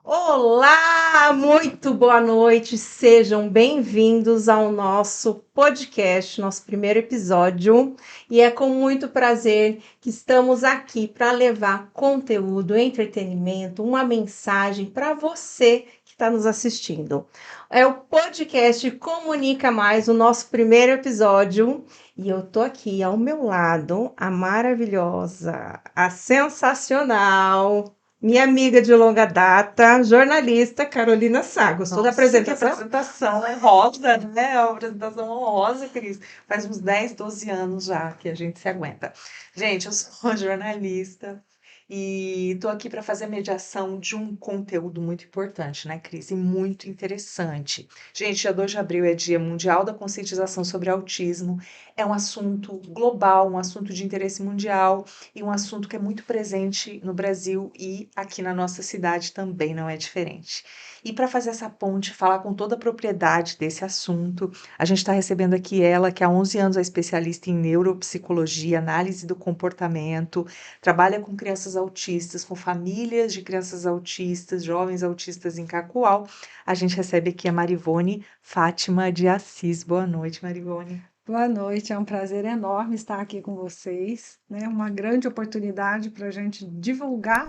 Olá, muito boa noite, sejam bem-vindos ao nosso podcast, nosso primeiro episódio. E é com muito prazer que estamos aqui para levar conteúdo, entretenimento, uma mensagem para você que está nos assistindo. É o podcast Comunica Mais, o nosso primeiro episódio. E eu tô aqui ao meu lado, a maravilhosa, a sensacional. Minha amiga de longa data, jornalista Carolina Sá. Gostou da Nossa, que apresentação? apresentação é rosa, né? É uma apresentação honrosa, Cris. Faz uns 10, 12 anos já que a gente se aguenta. Gente, eu sou jornalista e estou aqui para fazer a mediação de um conteúdo muito importante, né, Cris? E muito interessante. Gente, dia 2 de abril é Dia Mundial da Conscientização sobre Autismo. É um assunto global, um assunto de interesse mundial e um assunto que é muito presente no Brasil e aqui na nossa cidade também não é diferente. E para fazer essa ponte, falar com toda a propriedade desse assunto, a gente está recebendo aqui ela, que há 11 anos é especialista em neuropsicologia, análise do comportamento, trabalha com crianças autistas, com famílias de crianças autistas, jovens autistas em Cacoal. A gente recebe aqui a Marivone Fátima de Assis. Boa noite, Marivone. Boa noite, é um prazer enorme estar aqui com vocês, né? Uma grande oportunidade para a gente divulgar,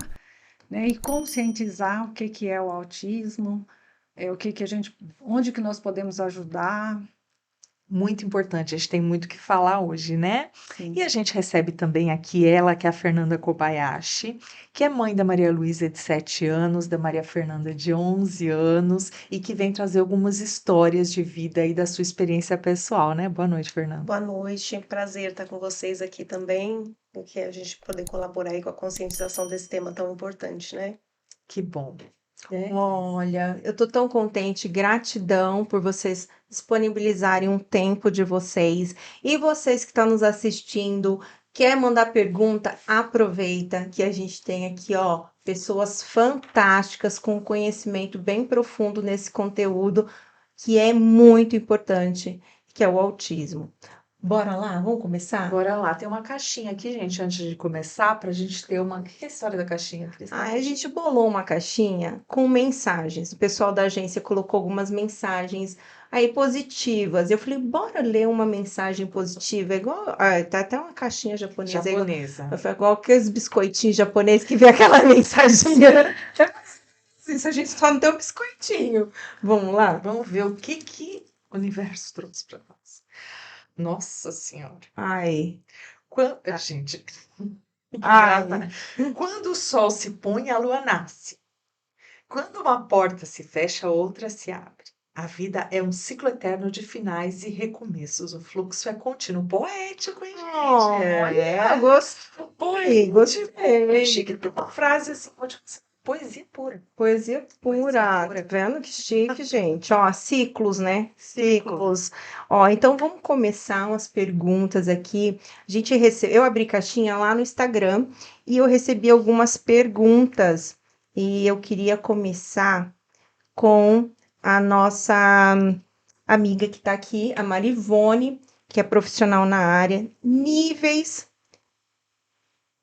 né, e conscientizar o que que é o autismo, o que que a gente, onde que nós podemos ajudar. Muito importante, a gente tem muito o que falar hoje, né? E Sim. a gente recebe também aqui ela, que é a Fernanda Kobayashi, que é mãe da Maria Luísa de 7 anos, da Maria Fernanda de 11 anos, e que vem trazer algumas histórias de vida e da sua experiência pessoal, né? Boa noite, Fernanda. Boa noite, prazer estar com vocês aqui também, porque a gente poder colaborar aí com a conscientização desse tema tão importante, né? Que bom. É. Olha, eu tô tão contente, gratidão por vocês disponibilizarem um tempo de vocês. E vocês que estão nos assistindo, quer mandar pergunta, aproveita que a gente tem aqui, ó, pessoas fantásticas com conhecimento bem profundo nesse conteúdo que é muito importante, que é o autismo. Bora lá, vamos começar? Bora lá, tem uma caixinha aqui, gente, antes de começar, para a gente ter uma. O que é a história da caixinha, Cris? A gente bolou uma caixinha com mensagens. O pessoal da agência colocou algumas mensagens aí positivas. Eu falei, bora ler uma mensagem positiva, igual, tá até uma caixinha japonesa, Japonesa. igual aqueles biscoitinhos japoneses que vem aquela mensaginha. Isso a gente só não tem um biscoitinho. Vamos lá? Vamos ver o que o universo trouxe para nós. Nossa Senhora. Ai, Gente, que ai. graça, né? Quando o sol se põe, a lua nasce. Quando uma porta se fecha, outra se abre. A vida é um ciclo eterno de finais e recomeços. O fluxo é contínuo. Poético, hein, gente? Olha, gostei, gostei. Chique. Tem uma frase assim, poesia pura. Poesia pura, pura. tá vendo que chique, gente? Ó, ciclos, né? Ciclo. Ciclos. Ó, então vamos começar umas perguntas aqui. Eu abri caixinha lá no Instagram e eu recebi algumas perguntas e eu queria começar com a nossa amiga que tá aqui, a Marivone, que é profissional na área, níveis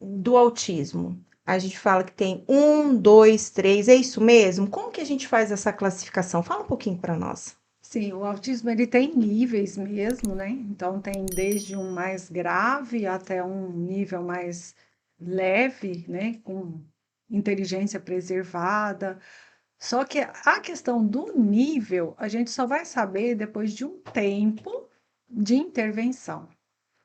do autismo. A gente fala que tem 1, 2, 3, é isso mesmo? Como que a gente faz essa classificação? Fala um pouquinho para nós. Sim, o autismo ele tem níveis mesmo, né? Então tem desde um mais grave até um nível mais leve, né? Com inteligência preservada. Só que a questão do nível, a gente só vai saber depois de um tempo de intervenção.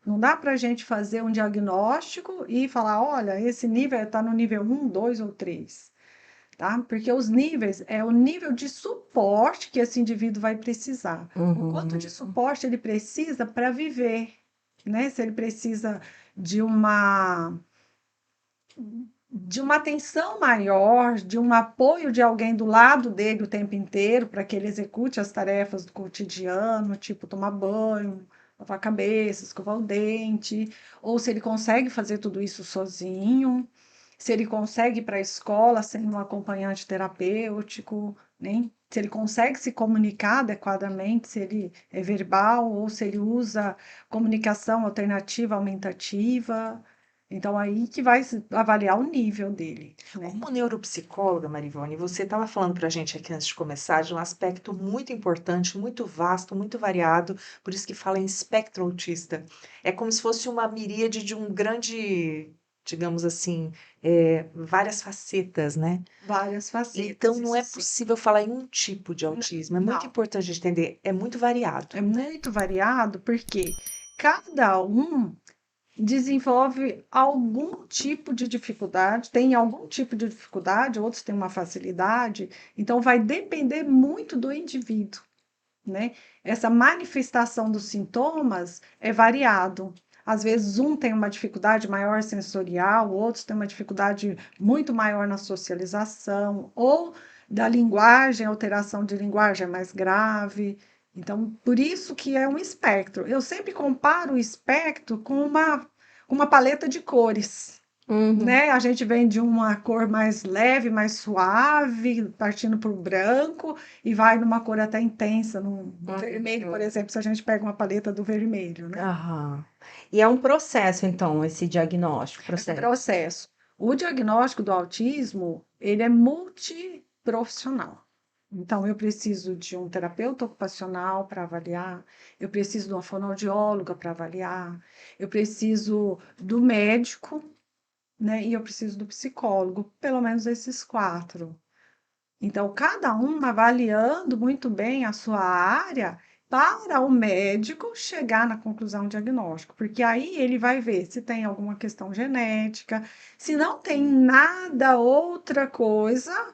Não dá para a gente fazer um diagnóstico e falar, olha, esse nível está no nível 1, 2 ou 3, tá? Porque os níveis é o nível de suporte que esse indivíduo vai precisar. O quanto de suporte ele precisa para viver, né? Se ele precisa de uma atenção maior, de um apoio de alguém do lado dele o tempo inteiro para que ele execute as tarefas do cotidiano, tipo tomar banho, lavar a cabeça, escovar o dente, ou se ele consegue fazer tudo isso sozinho, se ele consegue ir para a escola sem um acompanhante terapêutico, né? Se ele consegue se comunicar adequadamente, se ele é verbal ou se ele usa comunicação alternativa, aumentativa. Então, aí que vai avaliar o nível dele, né? Como neuropsicóloga, Marivone, você estava falando para a gente aqui antes de começar de um aspecto muito importante, muito vasto, muito variado, por isso que fala em espectro autista. É como se fosse uma miríade de um grande, digamos assim, várias facetas, né? Várias facetas, Então, não é isso sim. possível falar em um tipo de autismo. É muito Não, importante a gente entender, é muito variado. é muito variado porque cada um desenvolve algum tipo de dificuldade, tem algum tipo de dificuldade, outros têm uma facilidade, então vai depender muito do indivíduo, né? Essa manifestação dos sintomas é variado. Às vezes, um tem uma dificuldade maior sensorial, outros têm uma dificuldade muito maior na socialização, ou da linguagem, alteração de linguagem é mais grave. Então, por isso que é um espectro. Eu sempre comparo o espectro com uma paleta de cores, Uhum. né? A gente vem de uma cor mais leve, mais suave, partindo para o branco, e vai numa cor até intensa, no vermelho, por exemplo, se a gente pega uma paleta do vermelho, né? Aham. E é um processo, então, esse diagnóstico, É um processo. processo. O diagnóstico do autismo, ele é multiprofissional. Então, eu preciso de um terapeuta ocupacional para avaliar, eu preciso de uma fonoaudióloga para avaliar, eu preciso do médico, né? E eu preciso do psicólogo, pelo menos esses quatro. Então, cada um avaliando muito bem a sua área para o médico chegar na conclusão diagnóstica, porque aí ele vai ver se tem alguma questão genética, se não tem nada outra coisa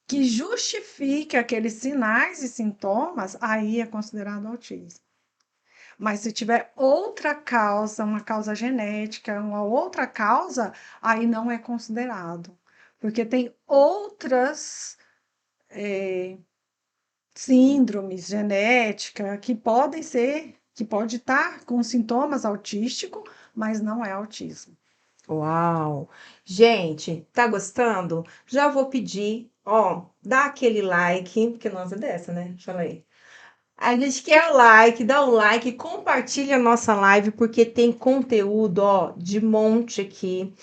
que justifique aqueles sinais e sintomas, aí é considerado autismo. Mas se tiver outra causa, uma causa genética, uma outra causa, aí não é considerado. Porque tem outras síndromes genéticas que pode estar com sintomas autísticos, mas não é autismo. Uau! Gente, tá gostando? Já vou pedir, ó, dá aquele like, porque nós é dessa, né? Falei. A gente quer o like, dá o like, compartilha a nossa live, porque tem conteúdo, ó, de monte aqui.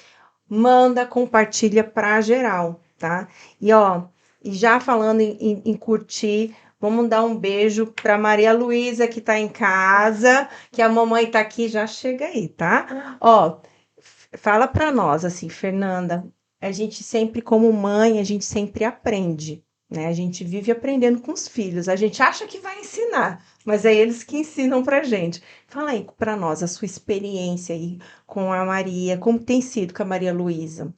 Manda, compartilha pra geral, tá? E ó, e já falando em curtir, vamos dar um beijo pra Maria Luísa, que tá em casa, que a mamãe tá aqui, já chega aí, tá? Ó, fala pra nós, assim, Fernanda, a gente sempre, como mãe, a gente sempre aprende, né? A gente vive aprendendo com os filhos, a gente acha que vai ensinar, mas é eles que ensinam pra gente. Fala aí pra nós a sua experiência aí com a Maria, como tem sido com a Maria Luísa?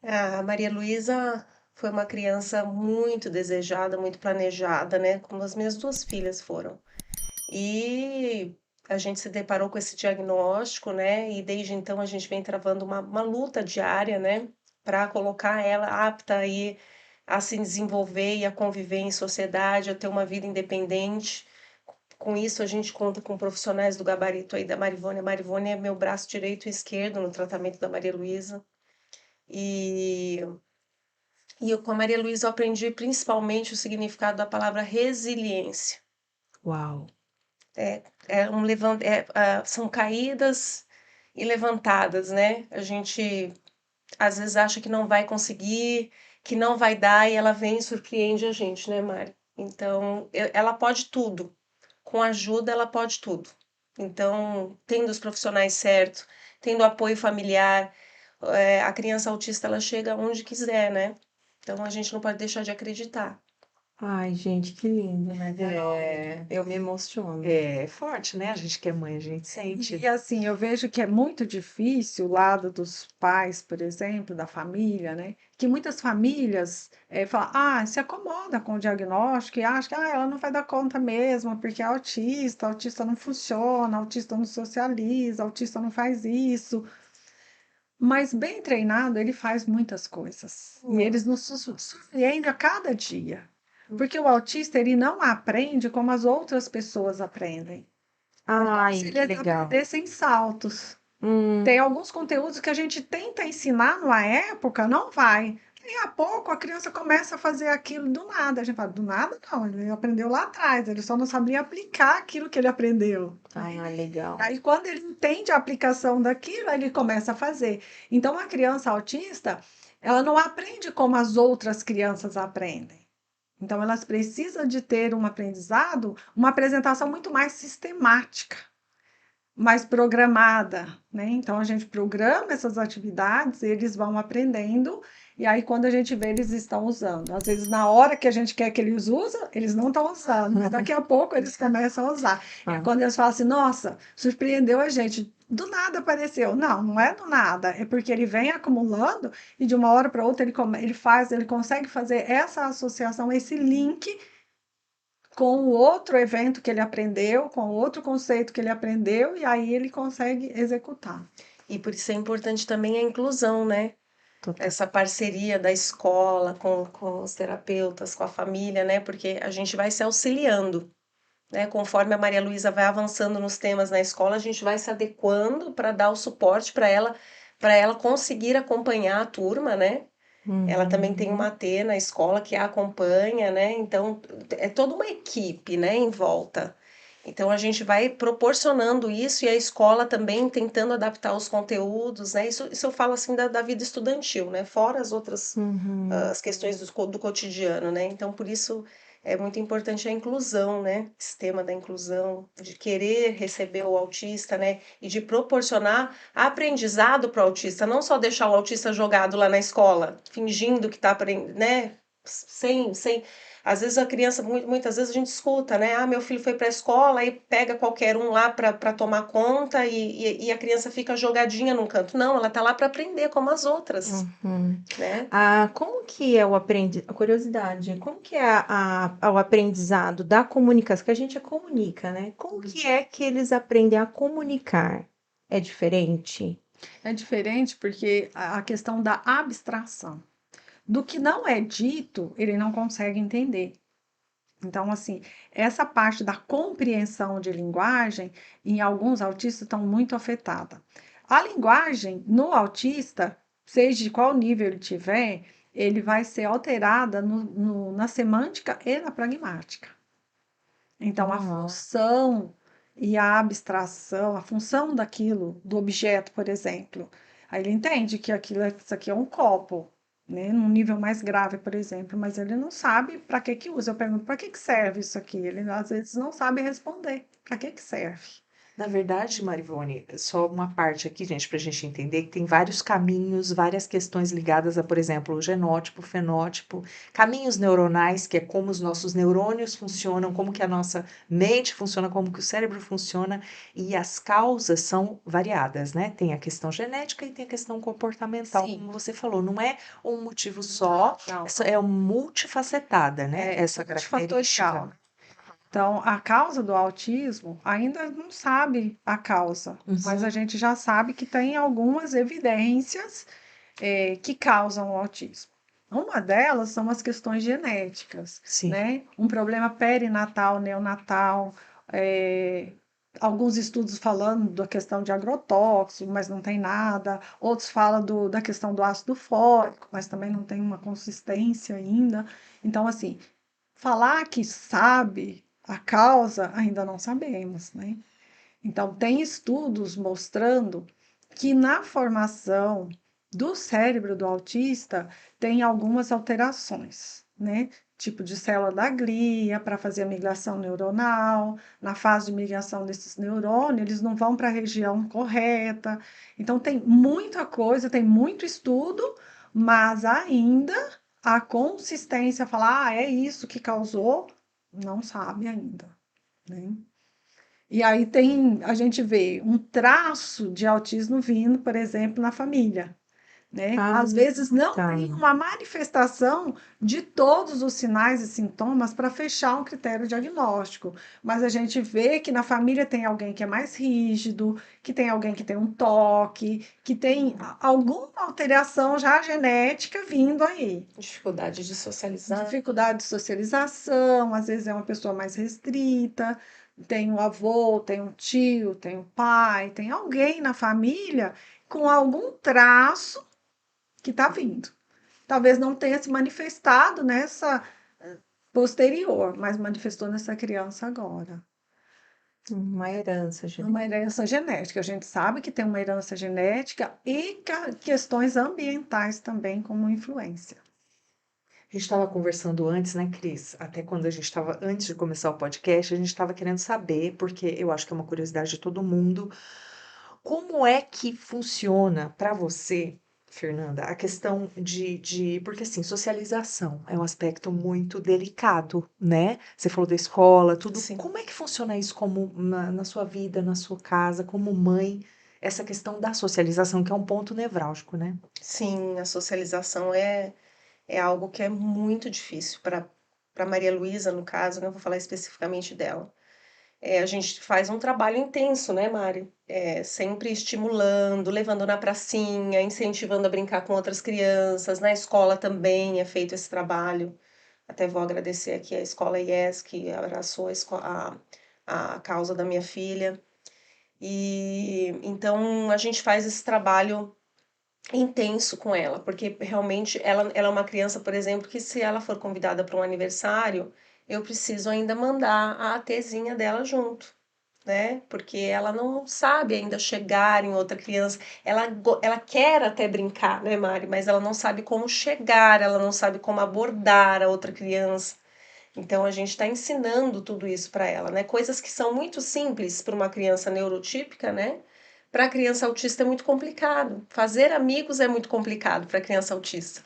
A Maria Luísa foi uma criança muito desejada, muito planejada, né? Como as minhas duas filhas foram. E a gente se deparou com esse diagnóstico, né? E desde então a gente vem travando uma luta diária, né? Para colocar ela apta aí a se desenvolver e a conviver em sociedade, a ter uma vida independente. Com isso, a gente conta com profissionais do gabarito aí da Marivone. A Marivone é meu braço direito e esquerdo no tratamento da Maria Luísa. E, e eu, com a Maria Luísa eu aprendi principalmente o significado da palavra resiliência. Uau! São caídas e levantadas, né? A gente às vezes acha que não vai conseguir, que não vai dar, e ela vem e surpreende a gente, né, Mari? Então, ela pode tudo. Com ajuda, ela pode tudo. Então, tendo os profissionais certos, tendo apoio familiar, a criança autista ela chega onde quiser, né? Então, a gente não pode deixar de acreditar. Ai, gente, que lindo, né? Eu me emociono. É forte, né? A gente que é mãe, a gente sente. E assim, eu vejo que é muito difícil o lado dos pais, por exemplo, da família, né? Que muitas famílias falam, se acomoda com o diagnóstico e acham que ela não vai dar conta mesmo, porque é autista não funciona, autista não socializa, autista não faz isso. Mas bem treinado, ele faz muitas coisas. E eles nos surpreendem a cada dia. Porque o autista, ele não aprende como as outras pessoas aprendem. Ai, Se que ele legal. aprender sem saltos. Hum, Tem alguns conteúdos que a gente tenta ensinar numa época, não vai. E a pouco a criança começa a fazer aquilo do nada. A gente fala, do nada não, ele aprendeu lá atrás, ele só não sabia aplicar aquilo que ele aprendeu. Ah, legal. Aí, quando ele entende a aplicação daquilo, aí ele começa a fazer. Então, a criança autista, ela não aprende como as outras crianças aprendem. Então, elas precisam de ter um aprendizado, uma apresentação muito mais sistemática, mais programada, né? Então, a gente programa essas atividades, eles vão aprendendo, e aí, quando a gente vê, eles estão usando. Às vezes, na hora que a gente quer que eles usem, eles não estão usando, mas daqui a pouco eles começam a usar. Ah. Quando eles falam assim, nossa, surpreendeu a gente, do nada apareceu. Não, não é do nada, é porque ele vem acumulando e de uma hora para outra ele consegue fazer essa associação, esse link com o outro evento que ele aprendeu, com o outro conceito que ele aprendeu, e aí ele consegue executar. E por isso é importante também a inclusão, né? Total. Essa parceria da escola com os terapeutas, com a família, né? Porque a gente vai se auxiliando, né? Conforme a Maria Luísa vai avançando nos temas na escola, a gente vai se adequando para dar o suporte para ela conseguir acompanhar a turma, né? Ela também tem uma AT na escola que a acompanha, né? Então, é toda uma equipe, né, em volta. Então, a gente vai proporcionando isso e a escola também tentando adaptar os conteúdos, né? Isso eu falo, assim, da vida estudantil, né? Fora as outras, as questões do cotidiano, né? Então, por isso é muito importante a inclusão, né? Esse tema da inclusão, de querer receber o autista, né? E de proporcionar aprendizado para o autista, não só deixar o autista jogado lá na escola, fingindo que está aprendendo, né? Sem. Às vezes a criança, muitas vezes a gente escuta, né? Ah, meu filho foi para a escola e pega qualquer um lá para tomar conta e a criança fica jogadinha num canto. Não, ela está lá para aprender como as outras, né? Como que é a curiosidade, como que é o aprendizado da comunicação, que a gente comunica, né? Como que é que eles aprendem a comunicar? É diferente? É diferente porque a questão da abstração. Do que não é dito, ele não consegue entender. Então, assim, essa parte da compreensão de linguagem, em alguns autistas, estão muito afetada. A linguagem, no autista, seja de qual nível ele tiver, ele vai ser alterada na semântica e na pragmática. Então, a função e a abstração, a função daquilo, do objeto, por exemplo, aí ele entende que isso aqui é um copo, né? Num nível mais grave, por exemplo, mas ele não sabe para que usa. Eu pergunto, para que serve isso aqui? Ele às vezes não sabe responder. Para que serve? Na verdade, Marivone, só uma parte aqui, gente, para a gente entender que tem vários caminhos, várias questões ligadas a, por exemplo, o genótipo, fenótipo, caminhos neuronais, que é como os nossos neurônios funcionam, como que a nossa mente funciona, como que o cérebro funciona, e as causas são variadas, né? Tem a questão genética e tem a questão comportamental, Sim. como você falou, não é um motivo só, Não. é multifacetada, né? Essa Multifatorial. característica. Então, a causa do autismo ainda não sabe a causa, mas a gente já sabe que tem algumas evidências que causam o autismo. Uma delas são as questões genéticas, Sim. né? Um problema perinatal, neonatal, alguns estudos falando da questão de agrotóxico, mas não tem nada. Outros falam da questão do ácido fólico, mas também não tem uma consistência ainda. Então, assim, falar que sabe a causa, ainda não sabemos, né? Então, tem estudos mostrando que na formação do cérebro do autista tem algumas alterações, né? Tipo de célula da glia para fazer a migração neuronal. Na fase de migração desses neurônios, eles não vão para a região correta. Então, tem muita coisa, tem muito estudo, mas ainda a consistência, falar, é isso que causou, não sabe ainda, né? E aí a gente vê um traço de autismo vindo, por exemplo, na família, né? Às vezes não tem uma manifestação de todos os sinais e sintomas para fechar um critério diagnóstico, mas a gente vê que na família tem alguém que é mais rígido, que tem alguém que tem um toque, que tem alguma alteração já genética vindo aí. Dificuldade de socializar. Dificuldade de socialização, às vezes é uma pessoa mais restrita, tem um avô, tem um tio, tem um pai, tem alguém na família com algum traço que está vindo. talvez não tenha se manifestado nessa posterior, mas manifestou nessa criança agora. Uma herança, gente. Uma herança genética. A gente sabe que tem uma herança genética e questões ambientais também como influência. A gente estava conversando antes, né, Cris? Até quando a gente estava, antes de começar o podcast, a gente estava querendo saber, porque eu acho que é uma curiosidade de todo mundo, como é que funciona para você, Fernanda, a questão porque assim, socialização é um aspecto muito delicado, né? Você falou da escola, tudo. Sim. Como é que funciona isso como na sua vida, na sua casa, como mãe, essa questão da socialização, que é um ponto nevrálgico, né? Sim, a socialização é algo que é muito difícil para Maria Luísa, no caso, né? Eu vou falar especificamente dela. A gente faz um trabalho intenso, né, Mari? Sempre estimulando, levando na pracinha, incentivando a brincar com outras crianças. Na escola também é feito esse trabalho. Até vou agradecer aqui a Escola IES, que abraçou a causa da minha filha. E então a gente faz esse trabalho intenso com ela, porque realmente ela é uma criança, por exemplo, que se ela for convidada para um aniversário, eu preciso ainda mandar a tezinha dela junto, né? Porque ela não sabe ainda chegar em outra criança. Ela quer até brincar, né, Mari? Mas ela não sabe como chegar, ela não sabe como abordar a outra criança. Então a gente está ensinando tudo isso para ela, né? Coisas que são muito simples para uma criança neurotípica, né? Para a criança autista é muito complicado. Fazer amigos é muito complicado para a criança autista.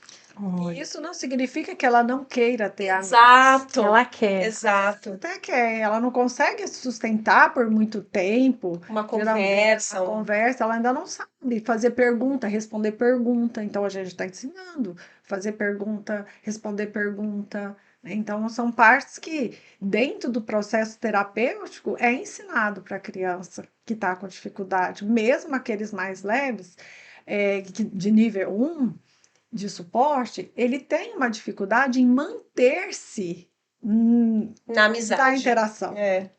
E isso não significa que ela não queira ter amigos. Exato. Ela quer. Exato. Até que ela não consegue sustentar por muito tempo. Uma Geralmente, conversa. a conversa, ela ainda não sabe fazer pergunta, responder pergunta. Então, a gente está ensinando fazer pergunta, responder pergunta, né? Então, são partes que, dentro do processo terapêutico, é ensinado para a criança que está com dificuldade, mesmo aqueles mais leves, de nível 1 de suporte, ele tem uma dificuldade em manter-se Na da amizade. interação. É.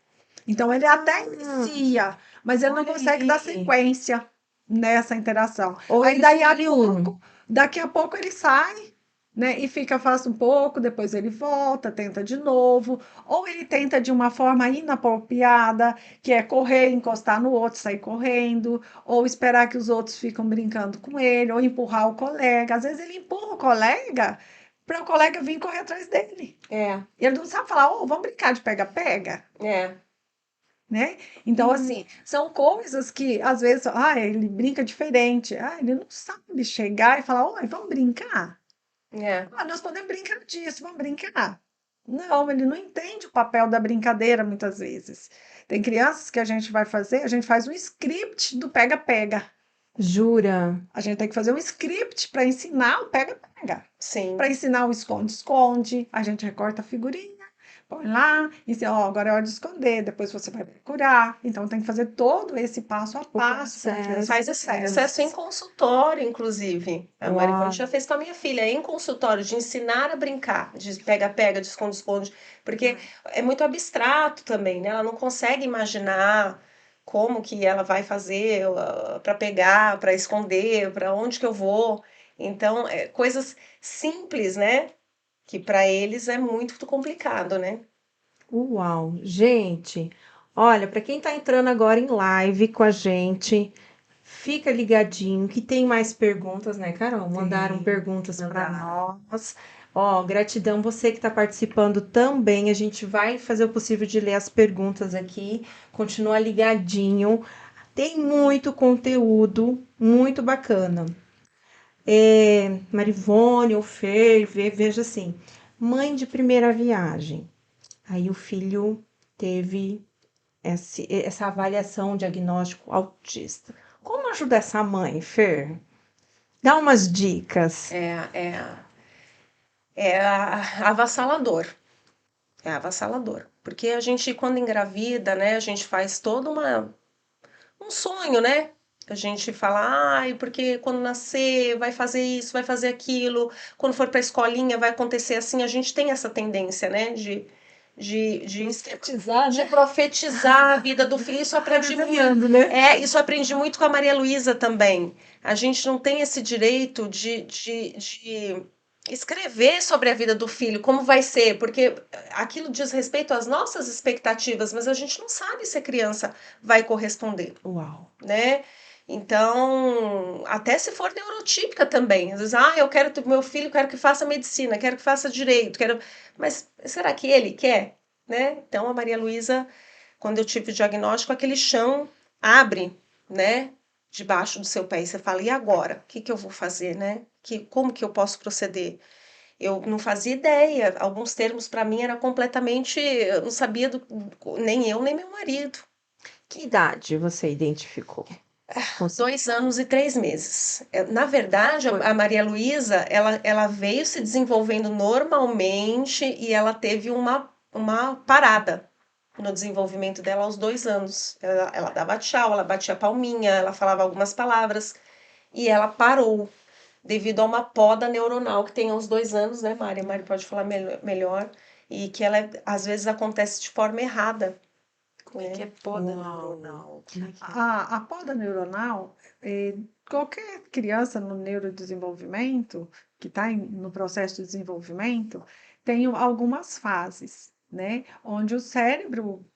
Então, ele até inicia, mas ele não Olha consegue dar aí. sequência nessa interação. Ou Aí, ele daí, escolhe um. daqui a pouco ele sai, né, e fica faz um pouco, depois ele volta, tenta de novo, ou ele tenta de uma forma inapropriada, que é correr, encostar no outro, sair correndo, ou esperar que os outros ficam brincando com ele, ou empurrar o colega. Às vezes ele empurra o colega para o colega vir correr atrás dele. É. Ele não sabe falar, ô, vamos brincar de pega-pega, É. né? Então, assim, são coisas que, às vezes, ele brinca diferente. Ele não sabe chegar e falar, oi, vamos brincar? É. Nós podemos brincar disso, vamos brincar. Não, ele não entende o papel da brincadeira muitas vezes. Tem crianças que a gente faz um script do pega-pega. Jura? A gente tem que fazer um script para ensinar o pega-pega. Sim. Para ensinar o esconde-esconde, a gente recorta a figurinha, põe lá, e diz, agora é hora de esconder, depois você vai procurar. Então tem que fazer todo esse passo a passo. pra criança Faz esse processo em consultório, inclusive. A Maricone Uau. já fez com a minha filha, em consultório, de ensinar a brincar, de pega-pega, de esconde-esconde, porque é muito abstrato também, né? Ela não consegue imaginar como que ela vai fazer para pegar, para esconder, para onde que eu vou. Então, coisas simples, né? Que para eles é muito complicado, né? Uau. Gente, olha, para quem está entrando agora em live com a gente, fica ligadinho que tem mais perguntas, né, Carol? Mandaram Sim, perguntas para mandaram. nós. Ó, gratidão você que está participando também. A gente vai fazer o possível de ler as perguntas aqui. Continua ligadinho. Tem muito conteúdo, muito bacana. Marivone ou Fer, veja assim, mãe de primeira viagem. Aí o filho teve essa avaliação diagnóstico autista. Como ajudar essa mãe, Fer? Dá umas dicas. É avassalador. É avassalador. Porque a gente, quando engravida, né, a gente faz todo um sonho, né? A gente fala, porque quando nascer vai fazer isso, vai fazer aquilo, quando for para a escolinha vai acontecer assim. A gente tem essa tendência, né, de Profetizar, né? profetizar a vida do filho. Isso eu aprendi muito. né? Isso eu aprendi muito com a Maria Luísa também. A gente não tem esse direito escrever sobre a vida do filho, como vai ser, porque aquilo diz respeito às nossas expectativas, mas a gente não sabe se a criança vai corresponder, Uau. né? Então, até se for neurotípica também, às vezes, eu quero ter meu filho, quero que faça medicina, quero que faça direito, mas será que ele quer, né? Então, a Maria Luísa, quando eu tive o diagnóstico, aquele chão abre, né? Debaixo do seu pé e você fala, e agora? O que que eu vou fazer, né? Como que eu posso proceder? Eu não fazia ideia, alguns termos para mim era completamente, eu não sabia nem eu, nem meu marido. Que idade você identificou? 2 anos e 3 meses. Na verdade, a Maria Luísa, ela veio se desenvolvendo normalmente e ela teve uma parada no desenvolvimento dela aos 2 anos. Ela dava tchau, ela batia palminha, ela falava algumas palavras e ela parou devido a uma poda neuronal que tem aos 2 anos, né, Mari? A Mari pode falar melhor. E que ela, às vezes, acontece de forma errada. Como é que é poda neuronal? Como é que é? A poda neuronal, qualquer criança no neurodesenvolvimento, que está no processo de desenvolvimento, tem algumas fases, né? Onde o cérebro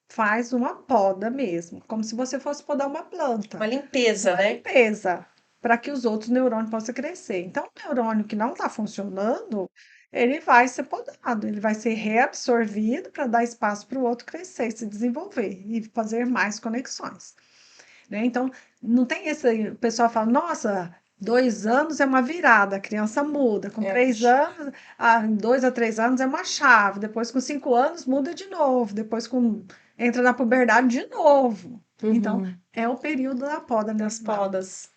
faz uma poda mesmo, como se você fosse podar uma planta. Uma limpeza, Uma né? limpeza, para que os outros neurônios possam crescer. Então, o neurônio que não está funcionando, ele vai ser podado, ele vai ser reabsorvido para dar espaço para o outro crescer, se desenvolver e fazer mais conexões, né? Então, não tem esse. O pessoal fala, nossa, 2 anos é uma virada, a criança muda. Com É. 3 anos, 2 a 3 anos é uma chave. Depois, com 5 anos, muda de novo. Depois, entra na puberdade de novo. Então, Uhum. é o período da poda Das neuronal, podas.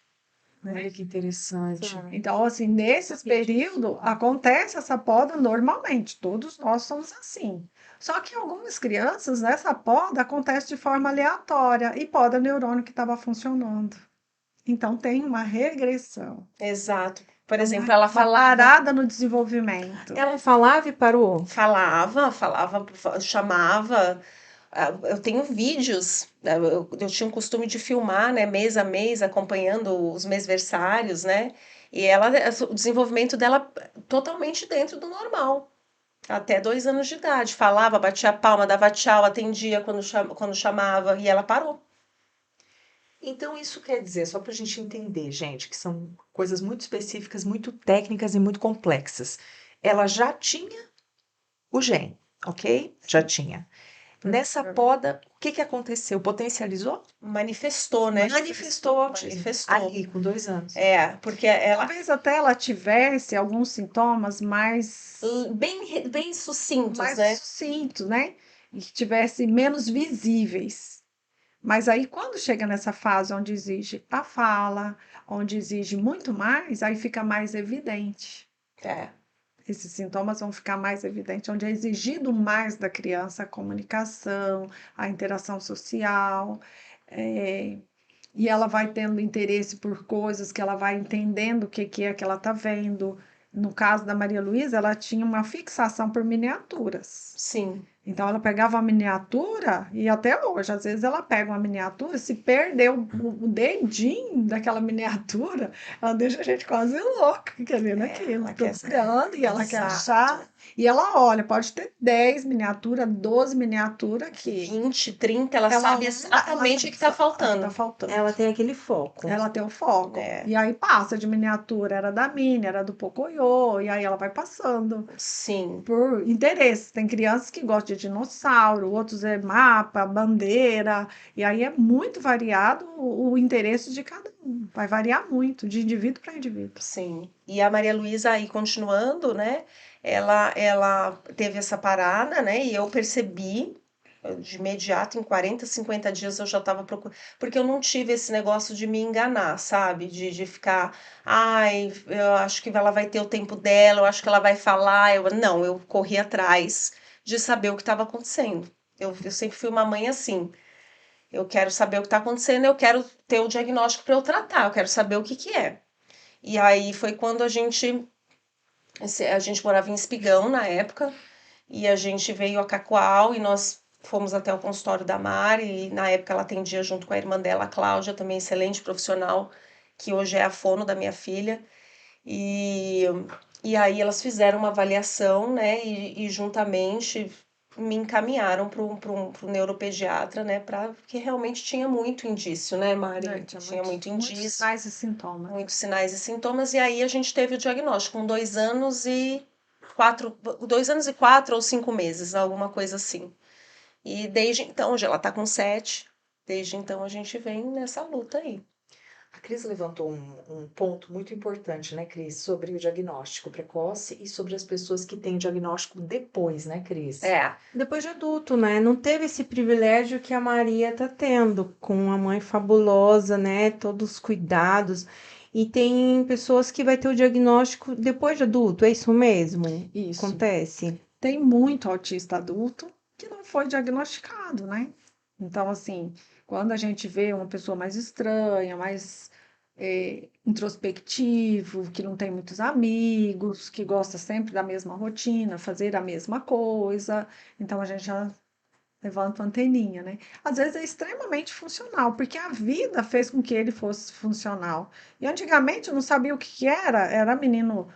né? Olha que interessante. Então, assim, nesses períodos, acontece essa poda normalmente. Todos nós somos assim. Só que algumas crianças, nessa poda, acontece de forma aleatória e poda neurônio que estava funcionando. Então, tem uma regressão, Exato. Por exemplo, uma, ela uma falava, parada no desenvolvimento. Ela falava e parou. falava, chamava. Eu tenho vídeos, eu tinha um costume de filmar, né, mês a mês, acompanhando os mêsversários, né? E o desenvolvimento dela totalmente dentro do normal. Até 2 anos de idade. Falava, batia a palma, dava tchau, atendia quando chamava, e ela parou. Então, isso quer dizer, só para a gente entender, gente, que são coisas muito específicas, muito técnicas e muito complexas. Ela já tinha o gene, ok? Já tinha. Nessa poda, o que aconteceu? Potencializou? Manifestou, né? Manifestou o autismo. Manifestou. Ali, com 2 anos. Porque ela Talvez até ela tivesse alguns sintomas mais bem sucintos, mais né? sucintos, né? E que tivesse menos visíveis. Mas aí, quando chega nessa fase onde exige a fala, onde exige muito mais, aí fica mais evidente. É. Esses sintomas vão ficar mais evidentes, onde é exigido mais da criança a comunicação, a interação social, e ela vai tendo interesse por coisas que ela vai entendendo o que que é que ela está vendo. No caso da Maria Luísa, ela tinha uma fixação por miniaturas. Sim. Então, ela pegava a miniatura, e até hoje, às vezes, ela pega uma miniatura, se perdeu o dedinho daquela miniatura, ela deixa a gente quase louca querendo aquilo, ela quer procurando, e ela quer Exato. achar. E ela olha, pode ter 10 miniaturas, 12 miniaturas que 20, 30, ela sabe exatamente o que está faltando. tá faltando. Ela tem aquele foco. Ela tem o foco. É. E aí passa de miniatura, era da Minnie, era do Pocoyo, e aí ela vai passando Sim. por interesse. Tem crianças que gostam de dinossauro, outros é mapa, bandeira, e aí é muito variado o interesse de cada um. Vai variar muito, de indivíduo para indivíduo. Sim. E a Maria Luísa aí continuando, né? Ela teve essa parada, né? E eu percebi de imediato, em 40, 50 dias eu já estava procurando. Porque eu não tive esse negócio de me enganar, sabe? De ficar, eu acho que ela vai ter o tempo dela, eu acho que ela vai falar. Não, eu corri atrás de saber o que estava acontecendo. Eu sempre fui uma mãe assim. Eu quero saber o que está acontecendo, eu quero ter o diagnóstico para eu tratar, eu quero saber o que que é. E aí foi quando a gente morava em Espigão na época, e a gente veio a Cacoal e nós fomos até o consultório da Mari, e na época ela atendia junto com a irmã dela, a Cláudia, também excelente profissional, que hoje é a fono da minha filha. E E aí elas fizeram uma avaliação, né? E juntamente me encaminharam para pro neuropediatra, né? Porque realmente tinha muito indício, né, Mari? Né? Tinha Tinha muito muitos indício, sinais e sintomas. muitos sinais e sintomas, e aí a gente teve o diagnóstico com 2 anos e 4 ou 5 meses, alguma coisa assim. E desde então, hoje ela tá com 7, desde então a gente vem nessa luta aí. A Cris levantou um ponto muito importante, né, Cris, sobre o diagnóstico precoce e sobre as pessoas que têm o diagnóstico depois, né, Cris? Depois de adulto, né? Não teve esse privilégio que a Maria tá tendo, com uma mãe fabulosa, né? Todos os cuidados. E tem pessoas que vai ter o diagnóstico depois de adulto, é isso mesmo? Isso. Acontece? Tem muito autista adulto que não foi diagnosticado, né? Então, assim, quando a gente vê uma pessoa mais estranha, mais introspectivo, que não tem muitos amigos, que gosta sempre da mesma rotina, fazer a mesma coisa, então a gente já levanta uma anteninha, né? Às vezes é extremamente funcional, porque a vida fez com que ele fosse funcional. E antigamente eu não sabia o que que era menino,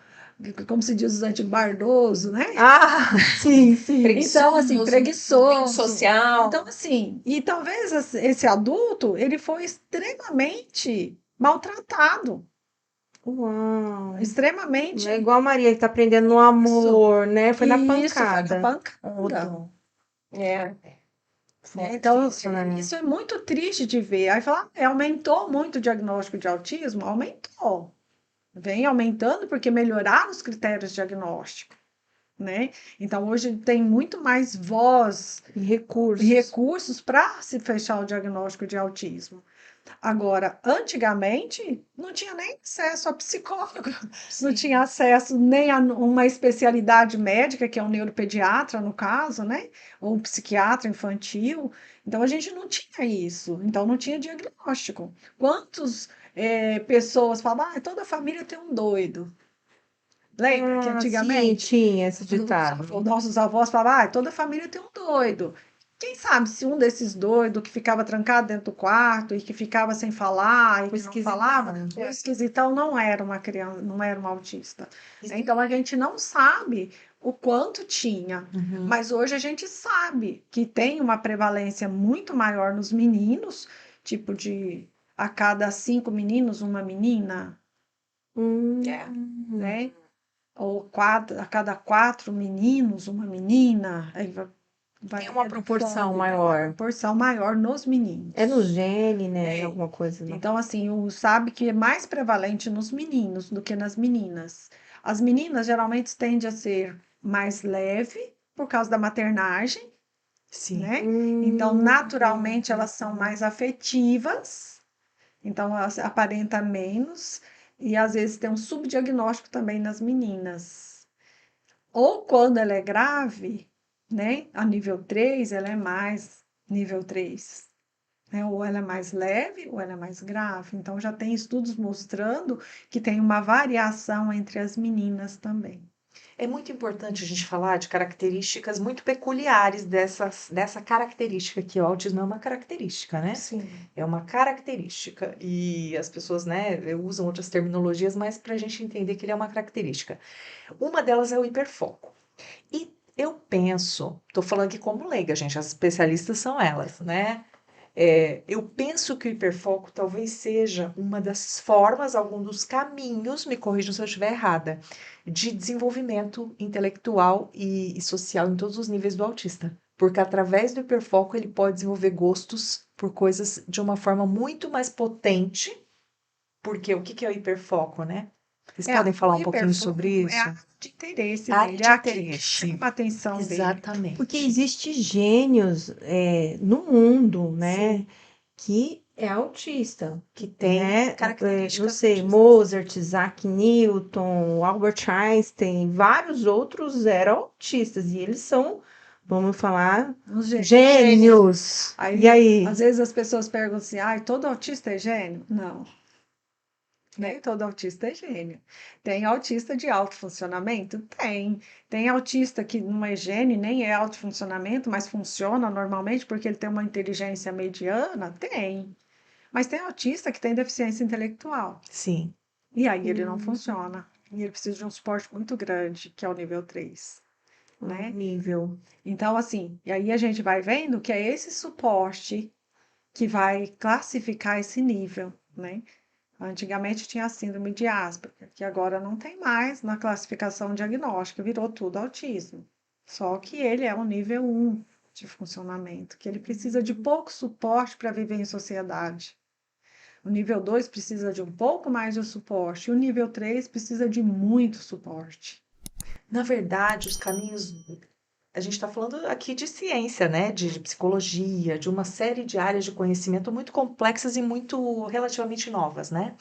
como se diz, antibardoso, né? Ah, sim, sim. Então, assim, Preguiçoso, preguiçoso. social. Então, assim, e talvez esse adulto, ele foi extremamente maltratado, Uau. extremamente Não é igual a Maria que tá aprendendo no amor, né? Foi na isso, foi na pancada. pancada. É, Muito Então, difícil, né? isso é muito triste de ver. Aí fala, aumentou muito o diagnóstico de autismo? Aumentou. Vem aumentando porque melhoraram os critérios diagnósticos, né? Então, hoje tem muito mais voz E recursos. e recursos para se fechar o diagnóstico de autismo. Agora, antigamente, não tinha nem acesso a psicólogo, não tinha acesso nem a uma especialidade médica, que é um neuropediatra, no caso, né? Ou um psiquiatra infantil. Então, a gente não tinha isso. Então, não tinha diagnóstico. Quantas pessoas falavam, ah, toda família tem um doido. Lembra que Sim, antigamente tinha esse ditado. os nossos avós falavam, ah, toda família tem um doido. Quem sabe se um desses doidos que ficava trancado dentro do quarto e que ficava sem falar e que não falava, o esquisitão não era uma criança, não era um autista. Então a gente não sabe o quanto tinha, Uhum. mas hoje a gente sabe que tem uma prevalência muito maior nos meninos, tipo de a cada 5 meninos, uma menina, né? Ou a cada 4 meninos, uma menina, aí vai Tem uma proporção reduzindo, maior. uma proporção maior nos meninos. É no gene, né? É. Alguma coisa. Não. Então, assim, sabe que é mais prevalente nos meninos do que nas meninas. As meninas geralmente tendem a ser mais leve por causa da maternagem, Sim. né? Então, naturalmente, elas são mais afetivas, então elas aparentam menos, e às vezes tem um subdiagnóstico também nas meninas. Ou quando ela é grave, né? A nível 3, ela é mais nível 3. Né? Ou ela é mais leve, ou ela é mais grave. Então, já tem estudos mostrando que tem uma variação entre as meninas também. É muito importante a gente falar de características muito peculiares dessa característica, que o autismo é uma característica, né? Sim. É uma característica. E as pessoas, né, usam outras terminologias, mas para a gente entender que ele é uma característica. Uma delas é o hiperfoco. E eu penso, estou falando aqui como leiga, gente, as especialistas são elas, né? Eu penso que o hiperfoco talvez seja uma das formas, algum dos caminhos, me corrijam se eu estiver errada, de desenvolvimento intelectual e social em todos os níveis do autista. Porque através do hiperfoco ele pode desenvolver gostos por coisas de uma forma muito mais potente. Porque o que é o hiperfoco, né? Vocês podem falar um pouquinho sobre isso? É a área de interesse Área dele, de é aquilo que interesse. chama a atenção dele. Exatamente. Porque existe gênios no mundo, né? Que é autista. Que tem né? características Não sei, autistas. Mozart, Isaac Newton, Albert Einstein, vários outros eram autistas. E eles são, vamos falar, Os gênios. gênios. E aí? Às vezes as pessoas perguntam assim, ah, todo autista é gênio? Não. Nem todo autista é gênio. Tem autista de alto funcionamento? Tem. Tem autista que não é gênio, nem é alto funcionamento, mas funciona normalmente porque ele tem uma inteligência mediana? Tem. Mas tem autista que tem deficiência intelectual. Sim. E aí ele não funciona. e ele precisa de um suporte muito grande, que é o nível 3, né? Nível. Então, assim, e aí a gente vai vendo que é esse suporte que vai classificar esse nível, né? Antigamente tinha a síndrome de Asperger, que agora não tem mais na classificação diagnóstica, virou tudo autismo. Só que ele é um nível 1 de funcionamento, que ele precisa de pouco suporte para viver em sociedade. O nível 2 precisa de um pouco mais de suporte, e o nível 3 precisa de muito suporte. Na verdade, os caminhos. A gente está falando aqui de ciência, né? De psicologia, de uma série de áreas de conhecimento muito complexas e muito relativamente novas, né?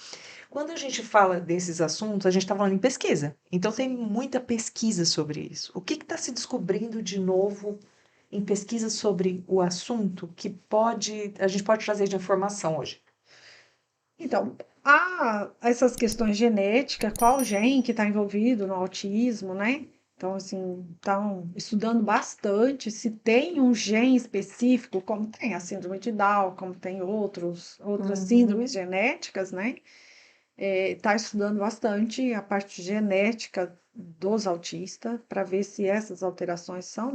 Quando a gente fala desses assuntos, a gente está falando em pesquisa. Então, tem muita pesquisa sobre isso. O que está se descobrindo de novo em pesquisa sobre o assunto que a gente pode trazer de informação hoje? Então, há essas questões genéticas, qual gene que está envolvido no autismo, né? Então, assim, estão estudando bastante se tem um gene específico, como tem a síndrome de Down, como tem outras síndromes genéticas, né? Está estudando bastante a parte genética dos autistas para ver se essas alterações são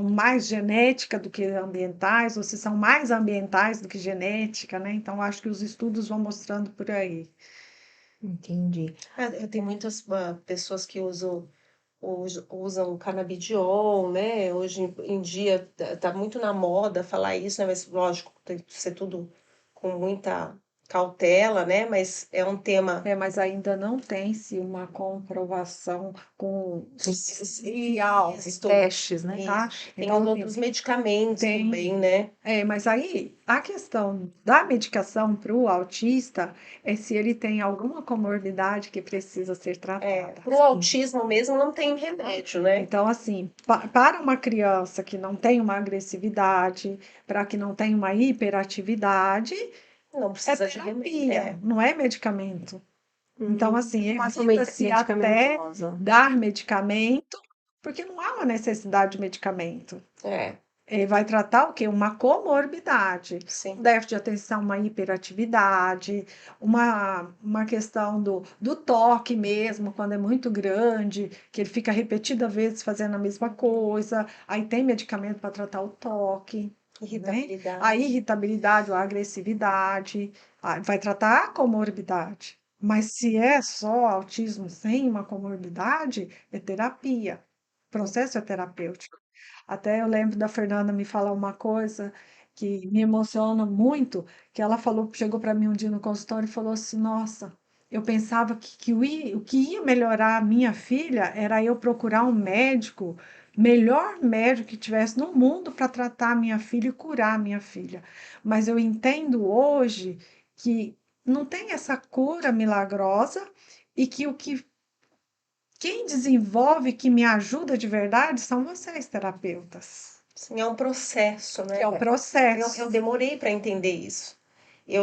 mais genética do que ambientais, ou se são mais ambientais do que genética, né? Então, acho que os estudos vão mostrando por aí. Entendi. Tem muitas pessoas que usam canabidiol, né? Hoje em dia tá muito na moda falar isso, né? Mas lógico, tem que ser tudo com muita cautela, né? Mas é um tema Mas ainda não tem-se uma comprovação com Real, isto, testes, né? tá? tem Então, os assim, outros medicamentos tem. também, né? Mas aí a questão da medicação para o autista é se ele tem alguma comorbidade que precisa ser tratada. Para o autismo mesmo não tem remédio, né? Então, assim, para uma criança que não tem uma agressividade, para que não tenha uma hiperatividade, Não é precisa de remédio. terapia, não é medicamento. Então, assim, Facilmente evita-se até medicamentosa. dar medicamento, porque não há uma necessidade de medicamento. Ele vai tratar o quê? Uma comorbidade, Sim. um déficit de atenção, uma hiperatividade, uma questão do toque mesmo, quando é muito grande, que ele fica repetidas vezes fazendo a mesma coisa, aí tem medicamento para tratar o toque, né? Irritabilidade. A irritabilidade ou a agressividade, vai tratar a comorbidade. Mas se é só autismo sem uma comorbidade, é terapia. O processo é terapêutico. Até eu lembro da Fernanda me falar uma coisa que me emociona muito, que ela falou, chegou para mim um dia no consultório e falou assim, nossa, eu pensava que o que ia melhorar a minha filha era eu procurar um médico, melhor médico que tivesse no mundo para tratar a minha filha e curar a minha filha. Mas eu entendo hoje que não tem essa cura milagrosa e que quem desenvolve, que me ajuda de verdade, são vocês, terapeutas. Sim, é um processo, né? É um processo. Eu demorei para entender isso.